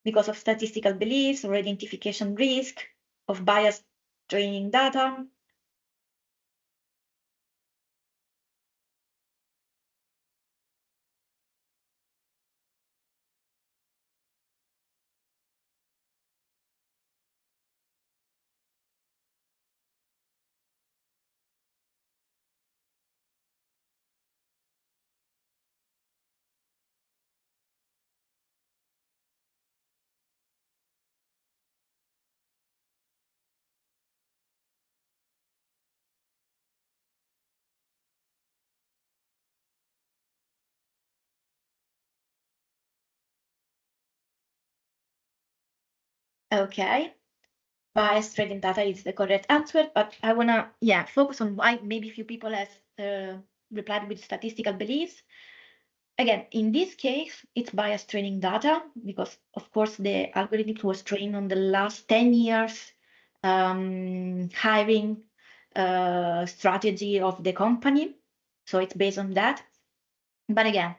Because of statistical beliefs or identification risk, of biased training data. Okay. Biased training data is the correct answer, but I wanna focus on why maybe few people has replied with statistical beliefs. Again, in this case, it's biased training data because, of course, the algorithm was trained on the last 10 years hiring strategy of the company. So it's based on that. But again,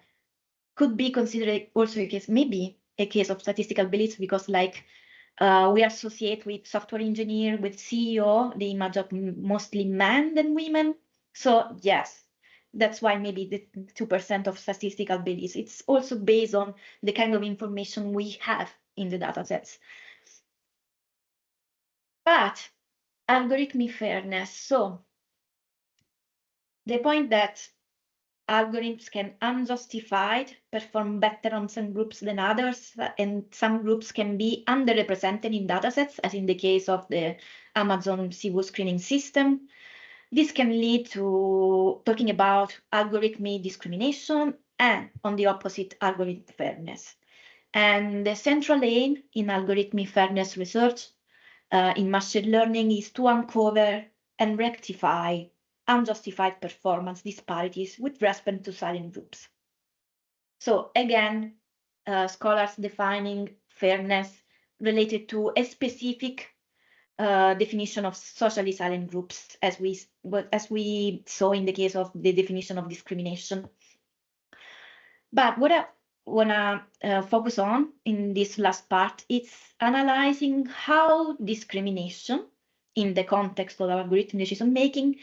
could be considered also a case, maybe a case of statistical beliefs because like we associate with software engineer, with CEO, the image of mostly men than women. So yes, that's why maybe the 2% of statistical beliefs. It's also based on the kind of information we have in the data sets. But algorithmic fairness. So the point that algorithms can unjustified perform better on some groups than others, and some groups can be underrepresented in datasets, as in the case of the Amazon CV screening system. This can lead to talking about algorithmic discrimination and, on the opposite, algorithmic fairness. And the central aim in algorithmic fairness research in machine learning is to uncover and rectify unjustified performance disparities with respect to silent groups. So again, scholars defining fairness related to a specific definition of socially silent groups, as we saw in the case of the definition of discrimination. But what I wanna focus on in this last part is analyzing how discrimination in the context of algorithm decision making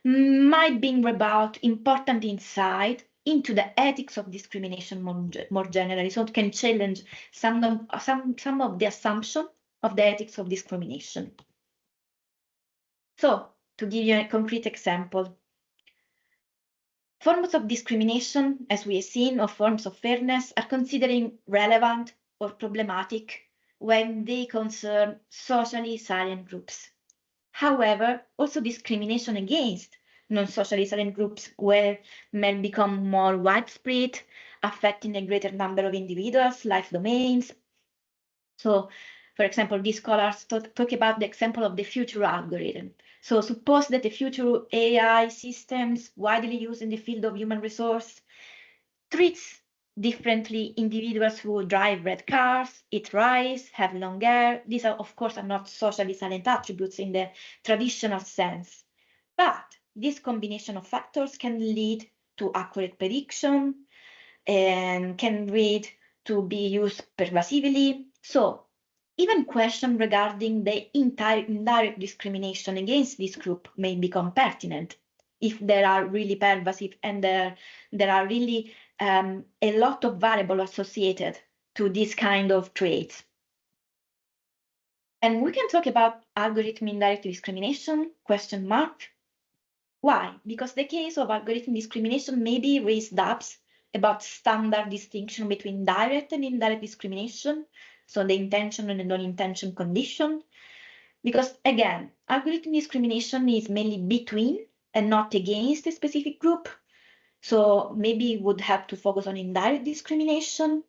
might bring about important insight into the ethics of discrimination more generally. So it can challenge some of the assumptions of the ethics of discrimination. So to give you a concrete example, forms of discrimination, as we have seen, or forms of fairness are considered relevant or problematic when they concern socially silent groups. However, also discrimination against non-socially silent groups may become more widespread, affecting a greater number of individuals, life domains. So For example, these scholars talk about the example of the future algorithm. So suppose that the future AI systems widely used in the field of human resource treats differently individuals who drive red cars, eat rice, have long hair. These are, of course, are not socially silent attributes in the traditional sense. But this combination of factors can lead to accurate prediction and can lead to be used pervasively. So even questions regarding the indirect discrimination against this group may become pertinent if they are really pervasive and there are really a lot of variables associated to this kind of traits. And we can talk about algorithm indirect discrimination, question mark. Why? Because the case of algorithm discrimination maybe raised doubts about standard distinction between direct and indirect discrimination, so the intention and the non-intention condition. Because again, algorithm discrimination is mainly between and not against a specific group. So maybe it would help to focus on indirect discrimination.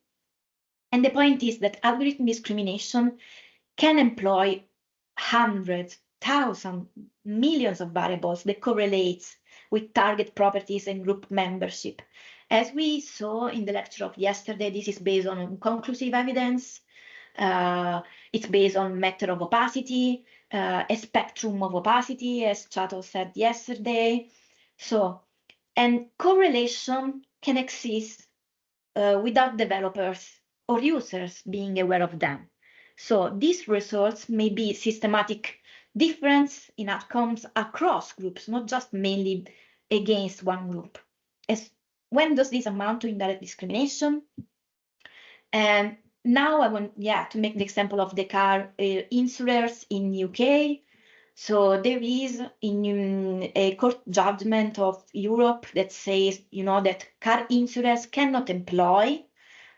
And the point is that algorithm discrimination can employ hundreds, thousands, millions of variables that correlates with target properties and group membership. As we saw in the lecture of yesterday, this is based on conclusive evidence. It's based on matter of opacity, a spectrum of opacity, as Chato said yesterday. So, and correlation can exist without developers or users being aware of them. So these results may be systematic difference in outcomes across groups, not just mainly against one group. When does this amount to indirect discrimination? And now I want, to make the example of the car insurers in UK. So there is a court judgment of Europe that says, that car insurers cannot employ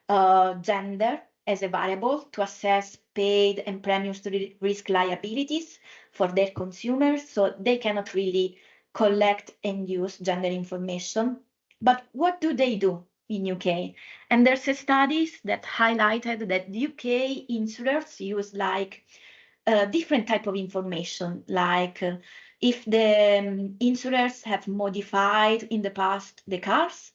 gender as a variable to assess paid and premiums risk liabilities for their consumers. So they cannot really collect and use gender information. But what do they do in UK? And there's a studies that highlighted that UK insurers use like different type of information, like if the insurers have modified in the past the cars,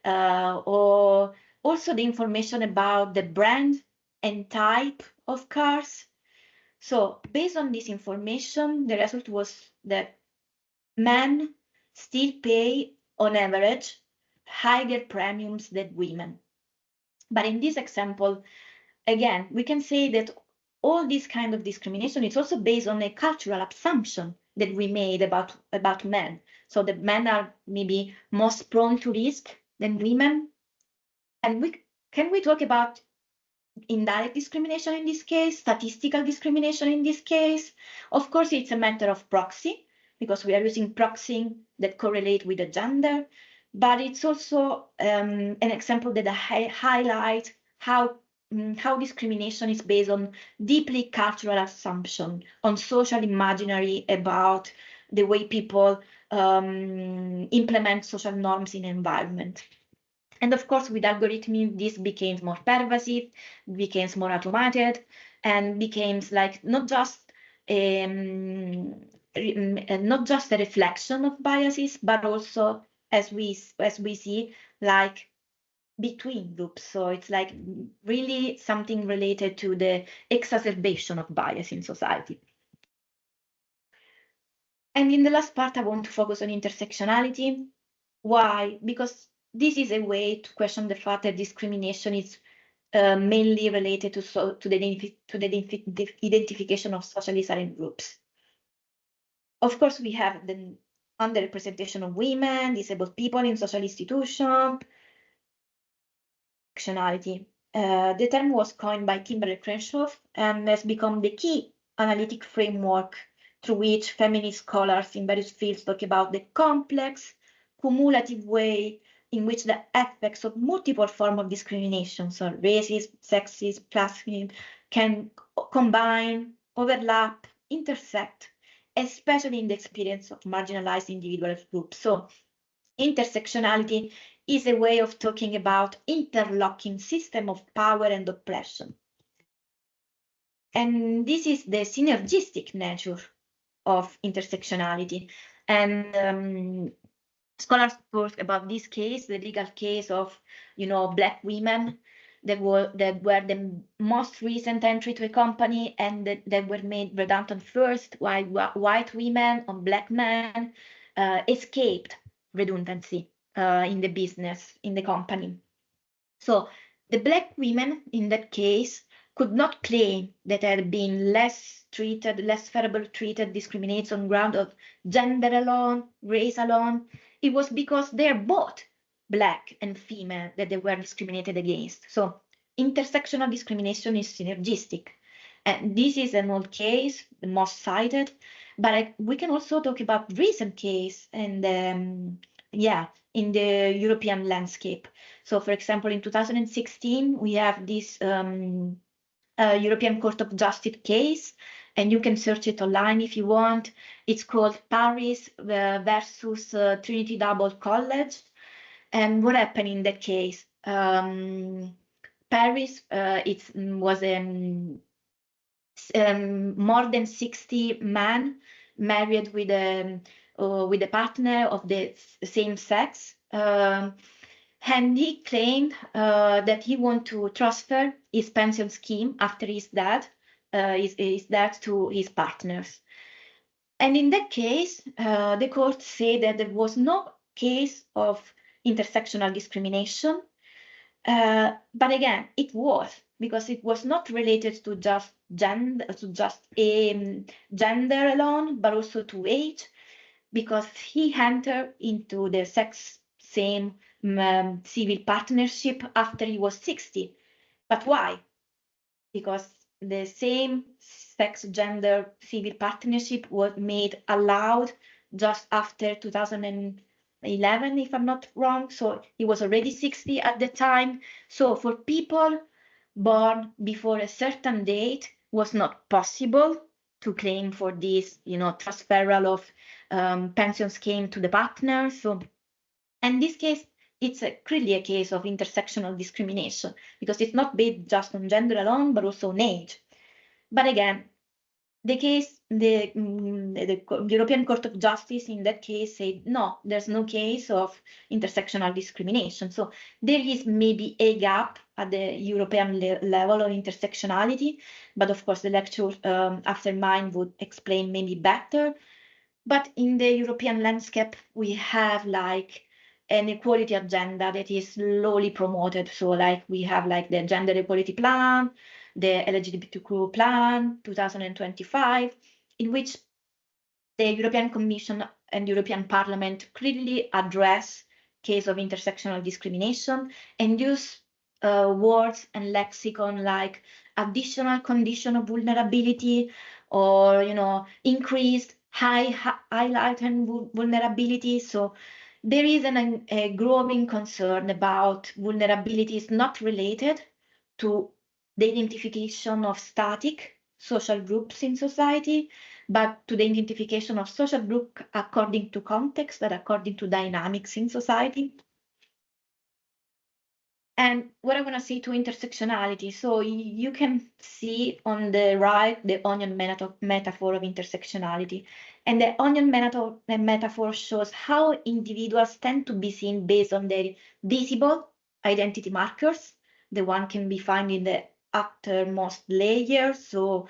or also the information about the brand and type of cars. So based on this information, the result was that men still pay on average higher premiums than women. But in this example, again, we can say that all this kind of discrimination is also based on a cultural assumption that we made about men. So that men are maybe most prone to risk than women. And can we talk about indirect discrimination in this case, statistical discrimination in this case? Of course, it's a matter of proxy, because we are using proxy that correlate with the gender, but it's also an example that highlight how discrimination is based on deeply cultural assumption, on social imaginary about the way people implement social norms in environment. And of course, with algorithms, this became more pervasive, became more automated, and became like not just a reflection of biases, but also, as we see, like between groups. So it's like really something related to the exacerbation of bias in society. And in the last part, I want to focus on intersectionality. Why? Because this is a way to question the fact that discrimination is mainly related to the identification of socially silent groups. Of course, we have the underrepresentation of women, disabled people in social institutions. The term was coined by Kimberly Crenshaw and has become the key analytic framework through which feminist scholars in various fields talk about the complex, cumulative way in which the effects of multiple forms of discrimination, so racism, sexism, classism, can combine, overlap, intersect, especially in the experience of marginalized individual groups. So intersectionality is a way of talking about interlocking system of power and oppression. And this is the synergistic nature of intersectionality. And scholars talk about this case, the legal case of, Black women that were the most recent entry to a company and that were made redundant first, while white women or Black men escaped redundancy in the business, in the company. So the Black women in that case could not claim that they had been less favorably treated, discriminated on ground of gender alone, race alone. It was because they're both Black and female that they were discriminated against. So intersectional discrimination is synergistic. And this is an old case, the most cited, but we can also talk about recent case and in the European landscape. So, for example, in 2016, we have this European Court of Justice case, and you can search it online if you want. It's called Paris versus Trinity Double College. And what happened in that case? Paris, was more than 60 men married with a partner of the same sex. And he claimed that he wanted to transfer his pension scheme after his death to his partners. And in that case, the court said that there was no case of intersectional discrimination. But again, it was, because it was not related to just gender, gender alone, but also to age, because he entered into the same civil partnership after he was 60. But why? Because the same sex gender civil partnership was made allowed just after 2011, if I'm not wrong. So he was already 60 at the time. So for people born before a certain date was not possible to claim for this, transferal of pension scheme to the partner. So, in this case, it's clearly a case of intersectional discrimination, because it's not based just on gender alone, but also on age. But again, the European Court of Justice in that case said, no, there's no case of intersectional discrimination. So there is maybe a gap at the European level of intersectionality, but of course the lecture after mine would explain maybe better. But in the European landscape, we have like an equality agenda that is slowly promoted. So like we have like the gender equality plan, the LGBTQ plan 2025, in which the European Commission and European Parliament clearly address case of intersectional discrimination and use words and lexicon like additional condition of vulnerability, or increased heightened vulnerability. So there is a growing concern about vulnerabilities not related to the identification of static social groups in society, but to the identification of social group according to context and according to dynamics in society. And what I want to say to intersectionality, so you can see on the right the onion metaphor of intersectionality. And the onion metaphor shows how individuals tend to be seen based on their visible identity markers. The one can be found in the uttermost layer, so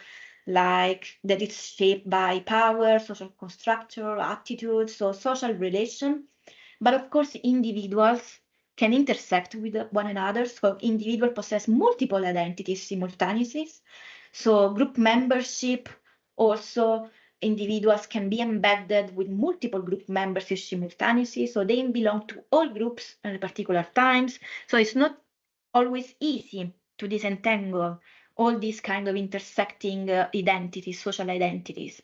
like that it's shaped by power, social structure, attitudes, so social relation. But of course, individuals can intersect with one another. So individuals possess multiple identities simultaneously. So group membership, also individuals can be embedded with multiple group membership simultaneously. So they belong to all groups at particular times. So it's not always easy to disentangle all these kind of intersecting identities, social identities.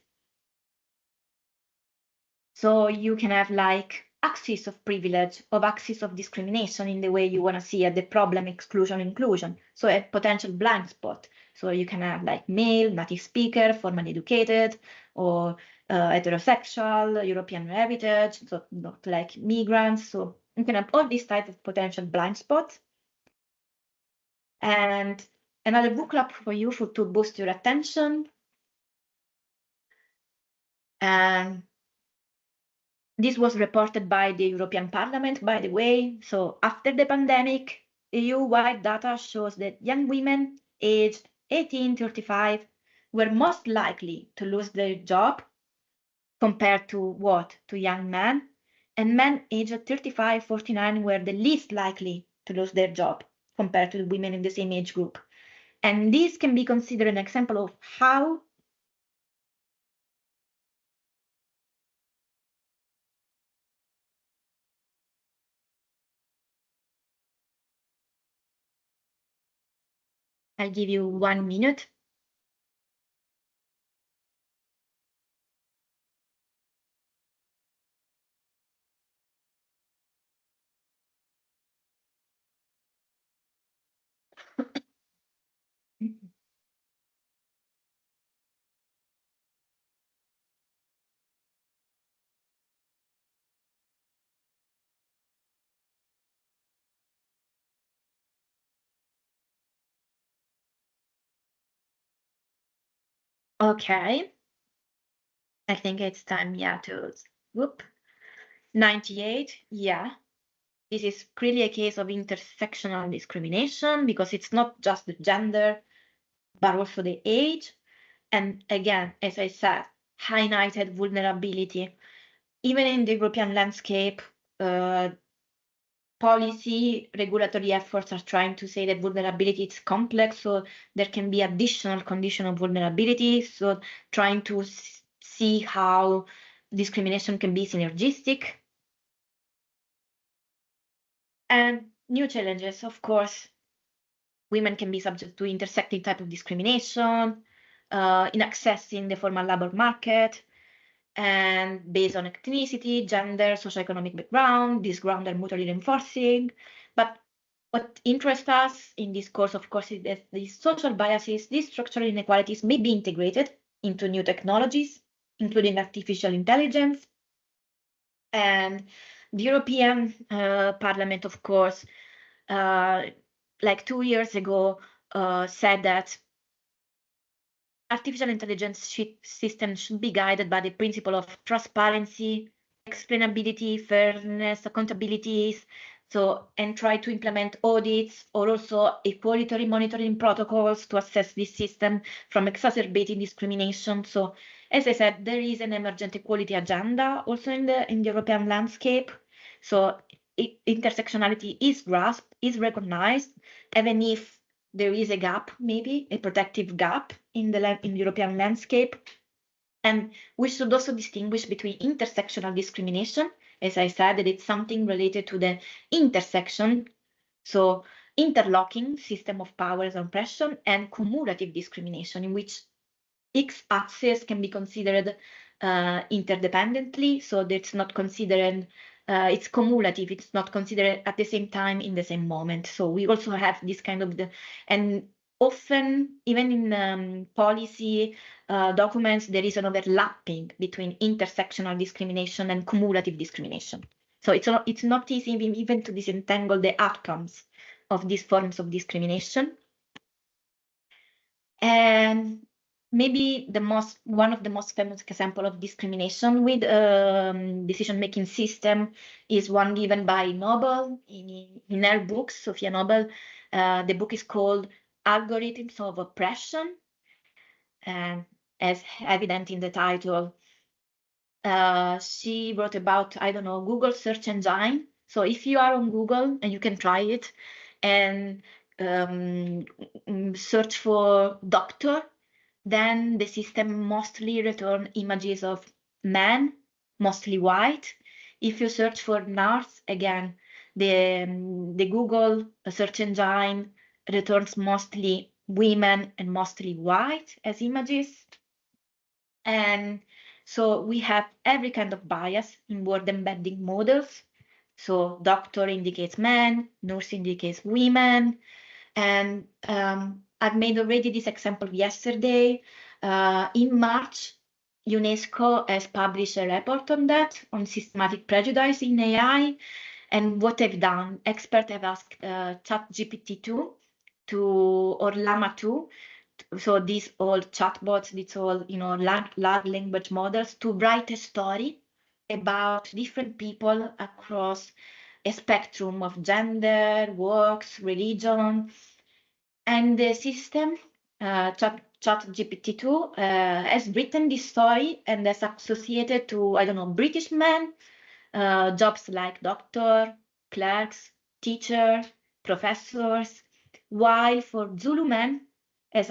So you can have like axis of privilege, of axis of discrimination in the way you want to see at the problem exclusion inclusion. So a potential blind spot. So you can have like male, native speaker, formally educated, or heterosexual, European heritage, so not like migrants. So you can have all these types of potential blind spots. And another book club for you to boost your attention. And this was reported by the European Parliament, by the way. So after the pandemic, EU-wide data shows that young women aged 18-35 were most likely to lose their job compared to what? To young men. And men aged 35-49 were the least likely to lose their job compared to the women in the same age group. And this can be considered an example of how I'll give you 1 minute. Okay. I think it's time, yeah, to whoop. 98, yeah. This is clearly a case of intersectional discrimination because it's not just the gender, but also the age. And again, as I said, highlighted vulnerability. Even in the European landscape, policy, regulatory efforts are trying to say that vulnerability is complex, so there can be additional condition of vulnerability. So trying to see how discrimination can be synergistic. And new challenges, of course, women can be subject to intersecting type of discrimination in accessing the formal labor market, and based on ethnicity, gender, socioeconomic background. These grounds are mutually reinforcing. But what interests us in this course, of course, is that these social biases, these structural inequalities may be integrated into new technologies, including artificial intelligence. And the European Parliament, of course, like 2 years ago, said that artificial intelligence systems should be guided by the principle of transparency, explainability, fairness, accountabilities. So, and try to implement audits or also equality monitoring protocols to assess this system from exacerbating discrimination. So, as I said, there is an emergent equality agenda also in the European landscape. So, intersectionality is grasped, is recognized, even if there is a gap, maybe a protective gap in the European landscape. And we should also distinguish between intersectional discrimination, as I said, that it's something related to the intersection, so interlocking system of powers and oppression, and cumulative discrimination, in which X axis can be considered interdependently, so that's not considered, it's cumulative, it's not considered at the same time in the same moment. So we also have this kind of, and often even in policy documents, there is an overlapping between intersectional discrimination and cumulative discrimination. So it's not easy even to disentangle the outcomes of these forms of discrimination. And maybe one of the most famous example of discrimination with decision-making system is one given by Nobel in her book, Sophia Nobel. The book is called Algorithms of Oppression, and as evident in the title, she wrote about, I don't know, Google search engine. So if you are on Google, and you can try it, and search for doctor, then the system mostly return images of men, mostly white. If you search for nurse, again, the Google search engine returns mostly women and mostly white as images. And so we have every kind of bias in word embedding models. So doctor indicates men, nurse indicates women. And I've made already this example yesterday. In March, UNESCO has published a report on that, on systematic prejudice in AI. And what they've done, experts have asked ChatGPT-2 to or Llama 2. So these all chatbots, these all, large language models to write a story about different people across a spectrum of gender, works, religion. And the system, ChatGPT-2, has written this story and has associated to, I don't know, British men, jobs like doctor, clerks, teacher, professors, while for Zulu men, as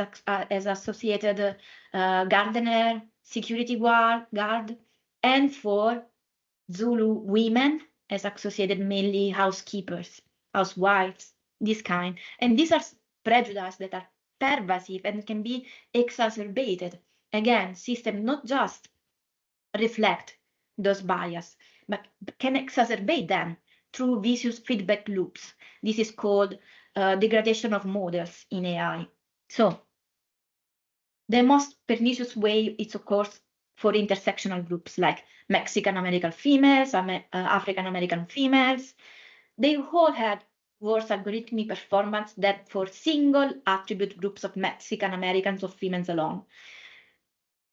associated gardener, security guard, and for Zulu women as associated mainly housekeepers, housewives, this kind. And these are prejudices that are pervasive and can be exacerbated. Again, system not just reflect those bias, but can exacerbate them through vicious feedback loops. This is called degradation of models in AI. So the most pernicious way is, of course, for intersectional groups like Mexican American females, African American females. They all had worse algorithmic performance than for single attribute groups of Mexican Americans or females alone.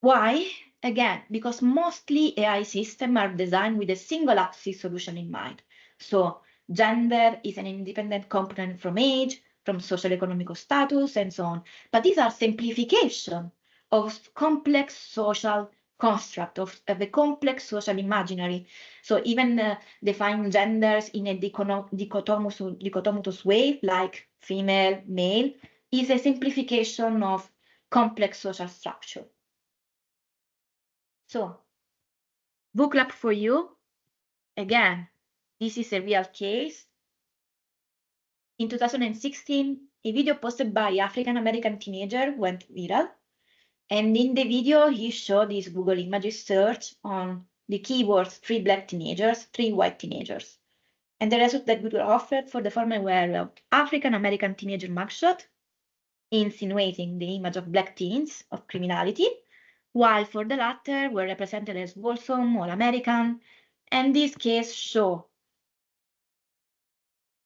Why? Again, because mostly AI systems are designed with a single axis solution in mind. So gender is an independent component from age, from social economic status, and so on. But these are simplification of complex social construct, of a complex social imaginary. So even define genders in a dichotomous way, like female, male, is a simplification of complex social structure. So, book club for you. Again, this is a real case. In 2016, a video posted by African-American teenager went viral. And in the video, he showed his Google Images search on the keywords 3 black teenagers, 3 white teenagers. And the results that were offered for the former were African-American teenager mugshot, insinuating the image of black teens of criminality, while for the latter were represented as wholesome or American, and this case show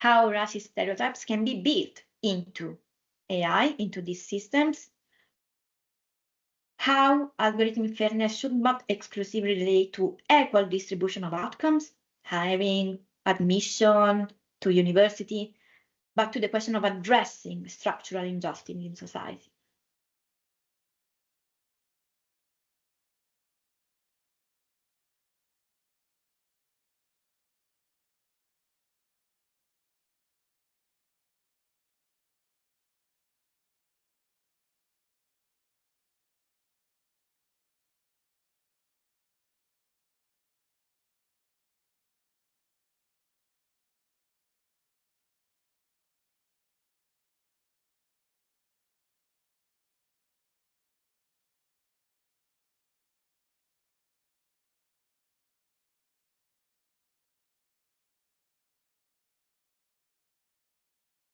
how racist stereotypes can be built into AI, into these systems, how algorithmic fairness should not exclusively relate to equal distribution of outcomes, hiring, admission to university, but to the question of addressing structural injustice in society.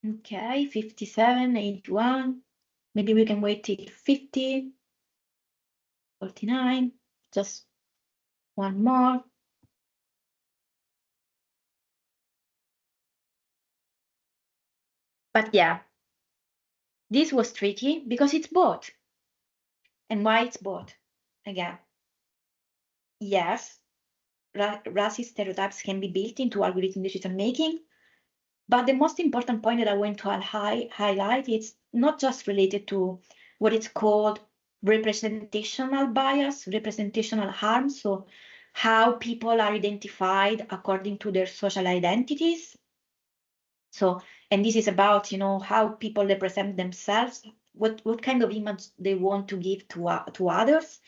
Okay, 57, 81. Maybe we can wait till 50, 49, just one more. But yeah, this was tricky because it's both. And why it's both? Again, yes, racist stereotypes can be built into algorithm decision making, but the most important point that I want to highlight is not just related to what it's called representational bias, representational harm, so how people are identified according to their social identities. So, and this is about, how people represent themselves, what kind of image they want to give to others,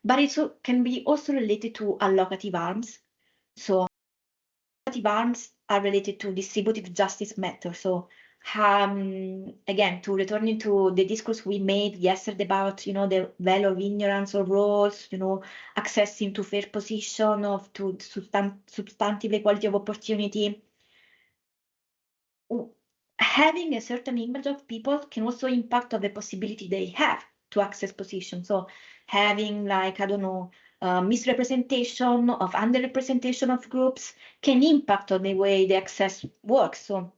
but it can be also related to allocative harms. So allocative harms are related to distributive justice matter. So again, to returning to the discourse we made yesterday about, the value of ignorance or roles, accessing to fair position to substantive equality of opportunity. Having a certain image of people can also impact on the possibility they have to access positions. So having misrepresentation of underrepresentation of groups can impact on the way the access works. So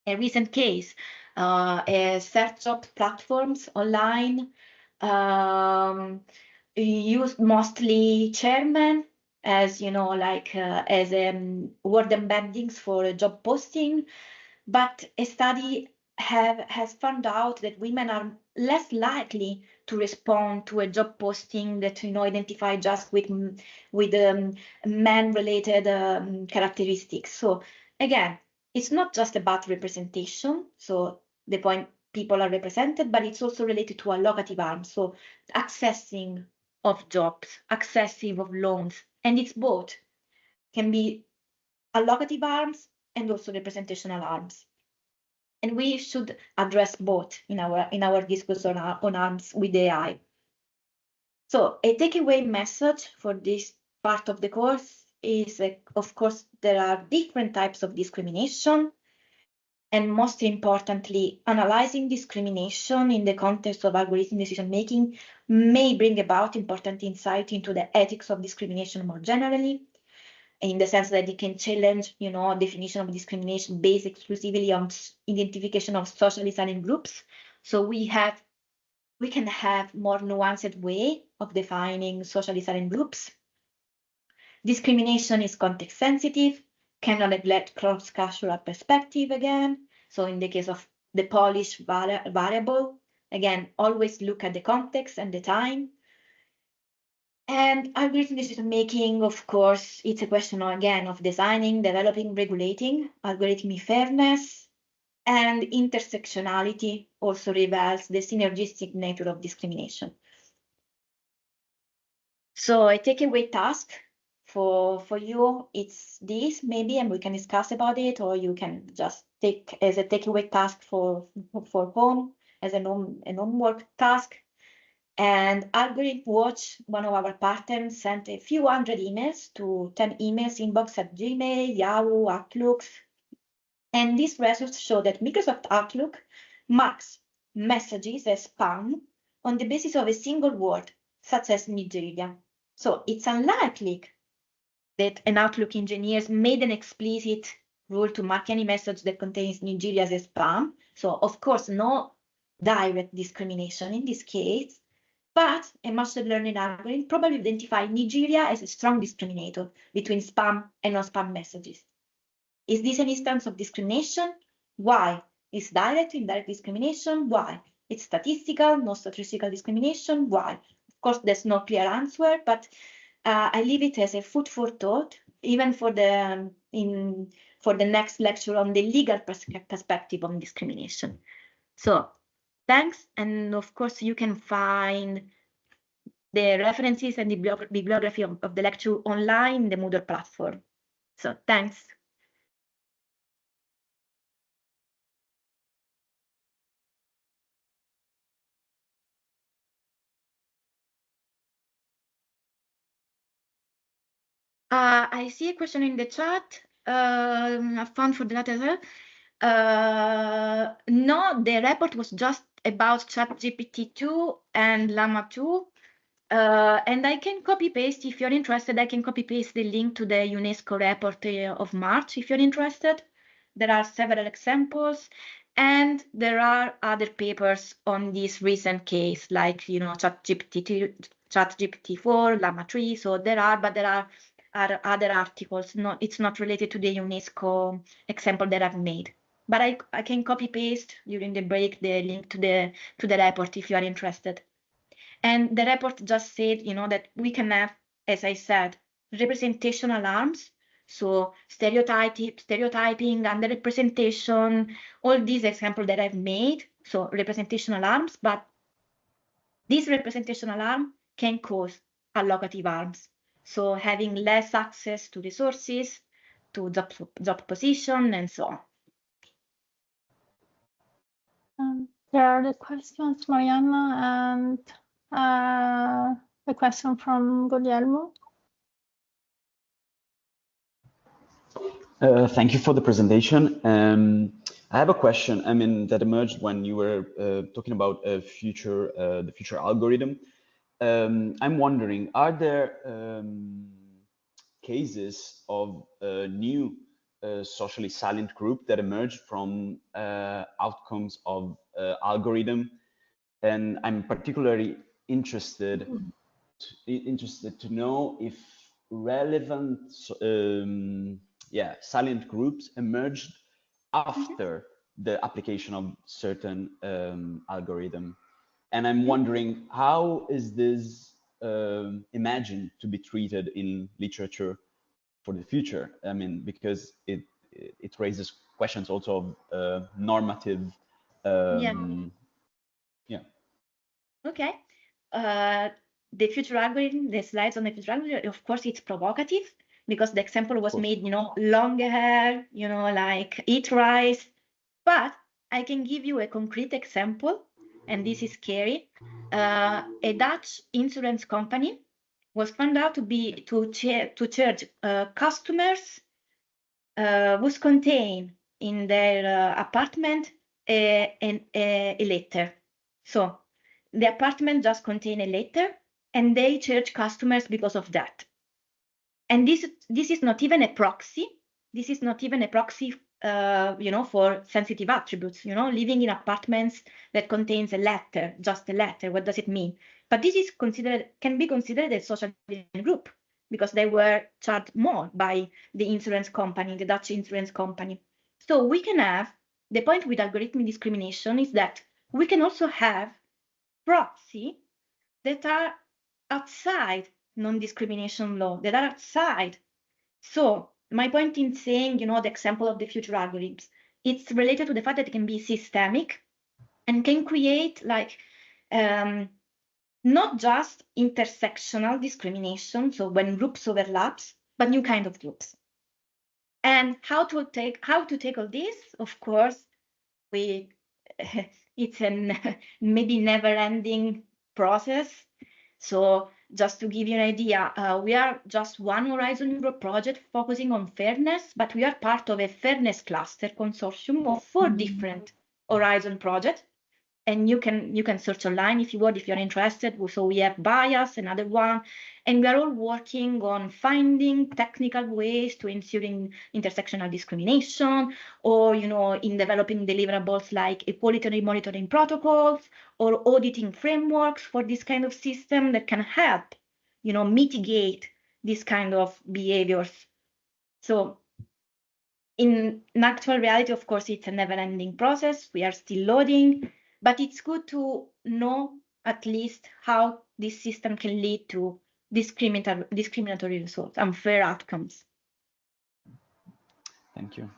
a recent case search job platforms online, use mostly chairman as, you know, like as word embeddings for job posting. But a study has found out that women are less likely to respond to a job posting that, you know, identify just with men-related characteristics. So again, it's not just about representation. So the point, people are represented, but it's also related to allocative arms. So accessing of jobs, accessing of loans, and it's both. Can be allocative arms and also representational arms. And we should address both in our discourse on arms with AI. So a takeaway message for this part of the course is, of course, there are different types of discrimination, and most importantly, analyzing discrimination in the context of algorithm decision-making may bring about important insight into the ethics of discrimination more generally, in the sense that it can challenge, you know, definition of discrimination based exclusively on identification of socially silent groups. So we can have more nuanced way of defining socially silent groups. Discrimination is context sensitive, cannot neglect cross-cultural perspective again. So in the case of the Polish variable, again, always look at the context and the time. And algorithm decision making, of course, it's a question again of designing, developing, regulating. Algorithmic fairness and intersectionality also reveals the synergistic nature of discrimination. So a takeaway task for you, it's this maybe, and we can discuss about it, or you can just take as a takeaway task for home as a homework task. And Algorithm Watch, one of our partners, sent a few hundred emails to 10 emails inbox at Gmail, Yahoo, Outlook. And these results show that Microsoft Outlook marks messages as spam on the basis of a single word, such as Nigeria. So it's unlikely that an Outlook engineer made an explicit rule to mark any message that contains Nigeria as a spam. So of course, no direct discrimination in this case. But a machine learning algorithm probably identified Nigeria as a strong discriminator between spam and non-spam messages. Is this an instance of discrimination? Why? It's direct, indirect discrimination? Why? It's statistical, no statistical discrimination? Why? Of course, there's no clear answer, but I leave it as a food for thought, even for the next lecture on the legal perspective on discrimination. So thanks, and of course you can find the references and the bibliography of the lecture online in the Moodle platform. So thanks. I see a question in the chat. I found for the latter. No, the report was just about ChatGPT-2 and Llama 2. And I can copy paste, if you're interested, I can copy paste the link to the UNESCO report of March, if you're interested. There are several examples, and there are other papers on this recent case, like, you know, ChatGPT-4, Llama 3. So there are other articles. It's not related to the UNESCO example that I've made. But I can copy paste during the break the link to the report if you are interested. And the report just said, you know, that we can have, as I said, representational arms. So stereotyping, underrepresentation, all these examples that I've made. So representational arms, but this representational arm can cause allocative arms. So having less access to resources, to job position, and so on. There are the questions, Marianna, and a question from Guglielmo. Thank you for the presentation. I have a question. I mean, that emerged when you were talking about the future algorithm. I'm wondering, are there cases of new socially salient group that emerged from outcomes of algorithm. And I'm particularly interested to know if relevant salient groups emerged after the application of certain algorithm. And I'm wondering, how is this imagined to be treated in literature for the future? I mean, because it raises questions also of normative. Okay. The future algorithm, the slides on the future algorithm, of course, it's provocative because the example was made, long hair, like eat rice. But I can give you a concrete example, and this is scary. A Dutch insurance company was found out to charge customers who contain in their apartment a letter. So the apartment just contain a letter, and they charge customers because of that. And this is not even a proxy. This is not even a proxy, for sensitive attributes. Living in apartments that contains a letter, just a letter. What does it mean? But this is can be considered a social group because they were charged more by the insurance company, the Dutch insurance company. So we can have, the point with algorithmic discrimination is that we can also have proxy that are outside non-discrimination law, that are outside. So my point in saying, the example of the future algorithms, it's related to the fact that it can be systemic and can create not just intersectional discrimination, so when groups overlaps, but new kind of groups. And how to tackle this? Of course, it's a maybe never-ending process. So just to give you an idea, we are just one Horizon Europe project focusing on fairness, but we are part of a fairness cluster consortium of 4 different Horizon projects. And you can search online if you want, if you're interested. So we have bias, another one, and we are all working on finding technical ways to ensuring intersectional discrimination, or in developing deliverables like equality monitoring protocols or auditing frameworks for this kind of system that can help, mitigate this kind of behaviors. So in actual reality, of course, it's a never-ending process. We are still loading. But it's good to know at least how this system can lead to discriminatory results, unfair outcomes. Thank you.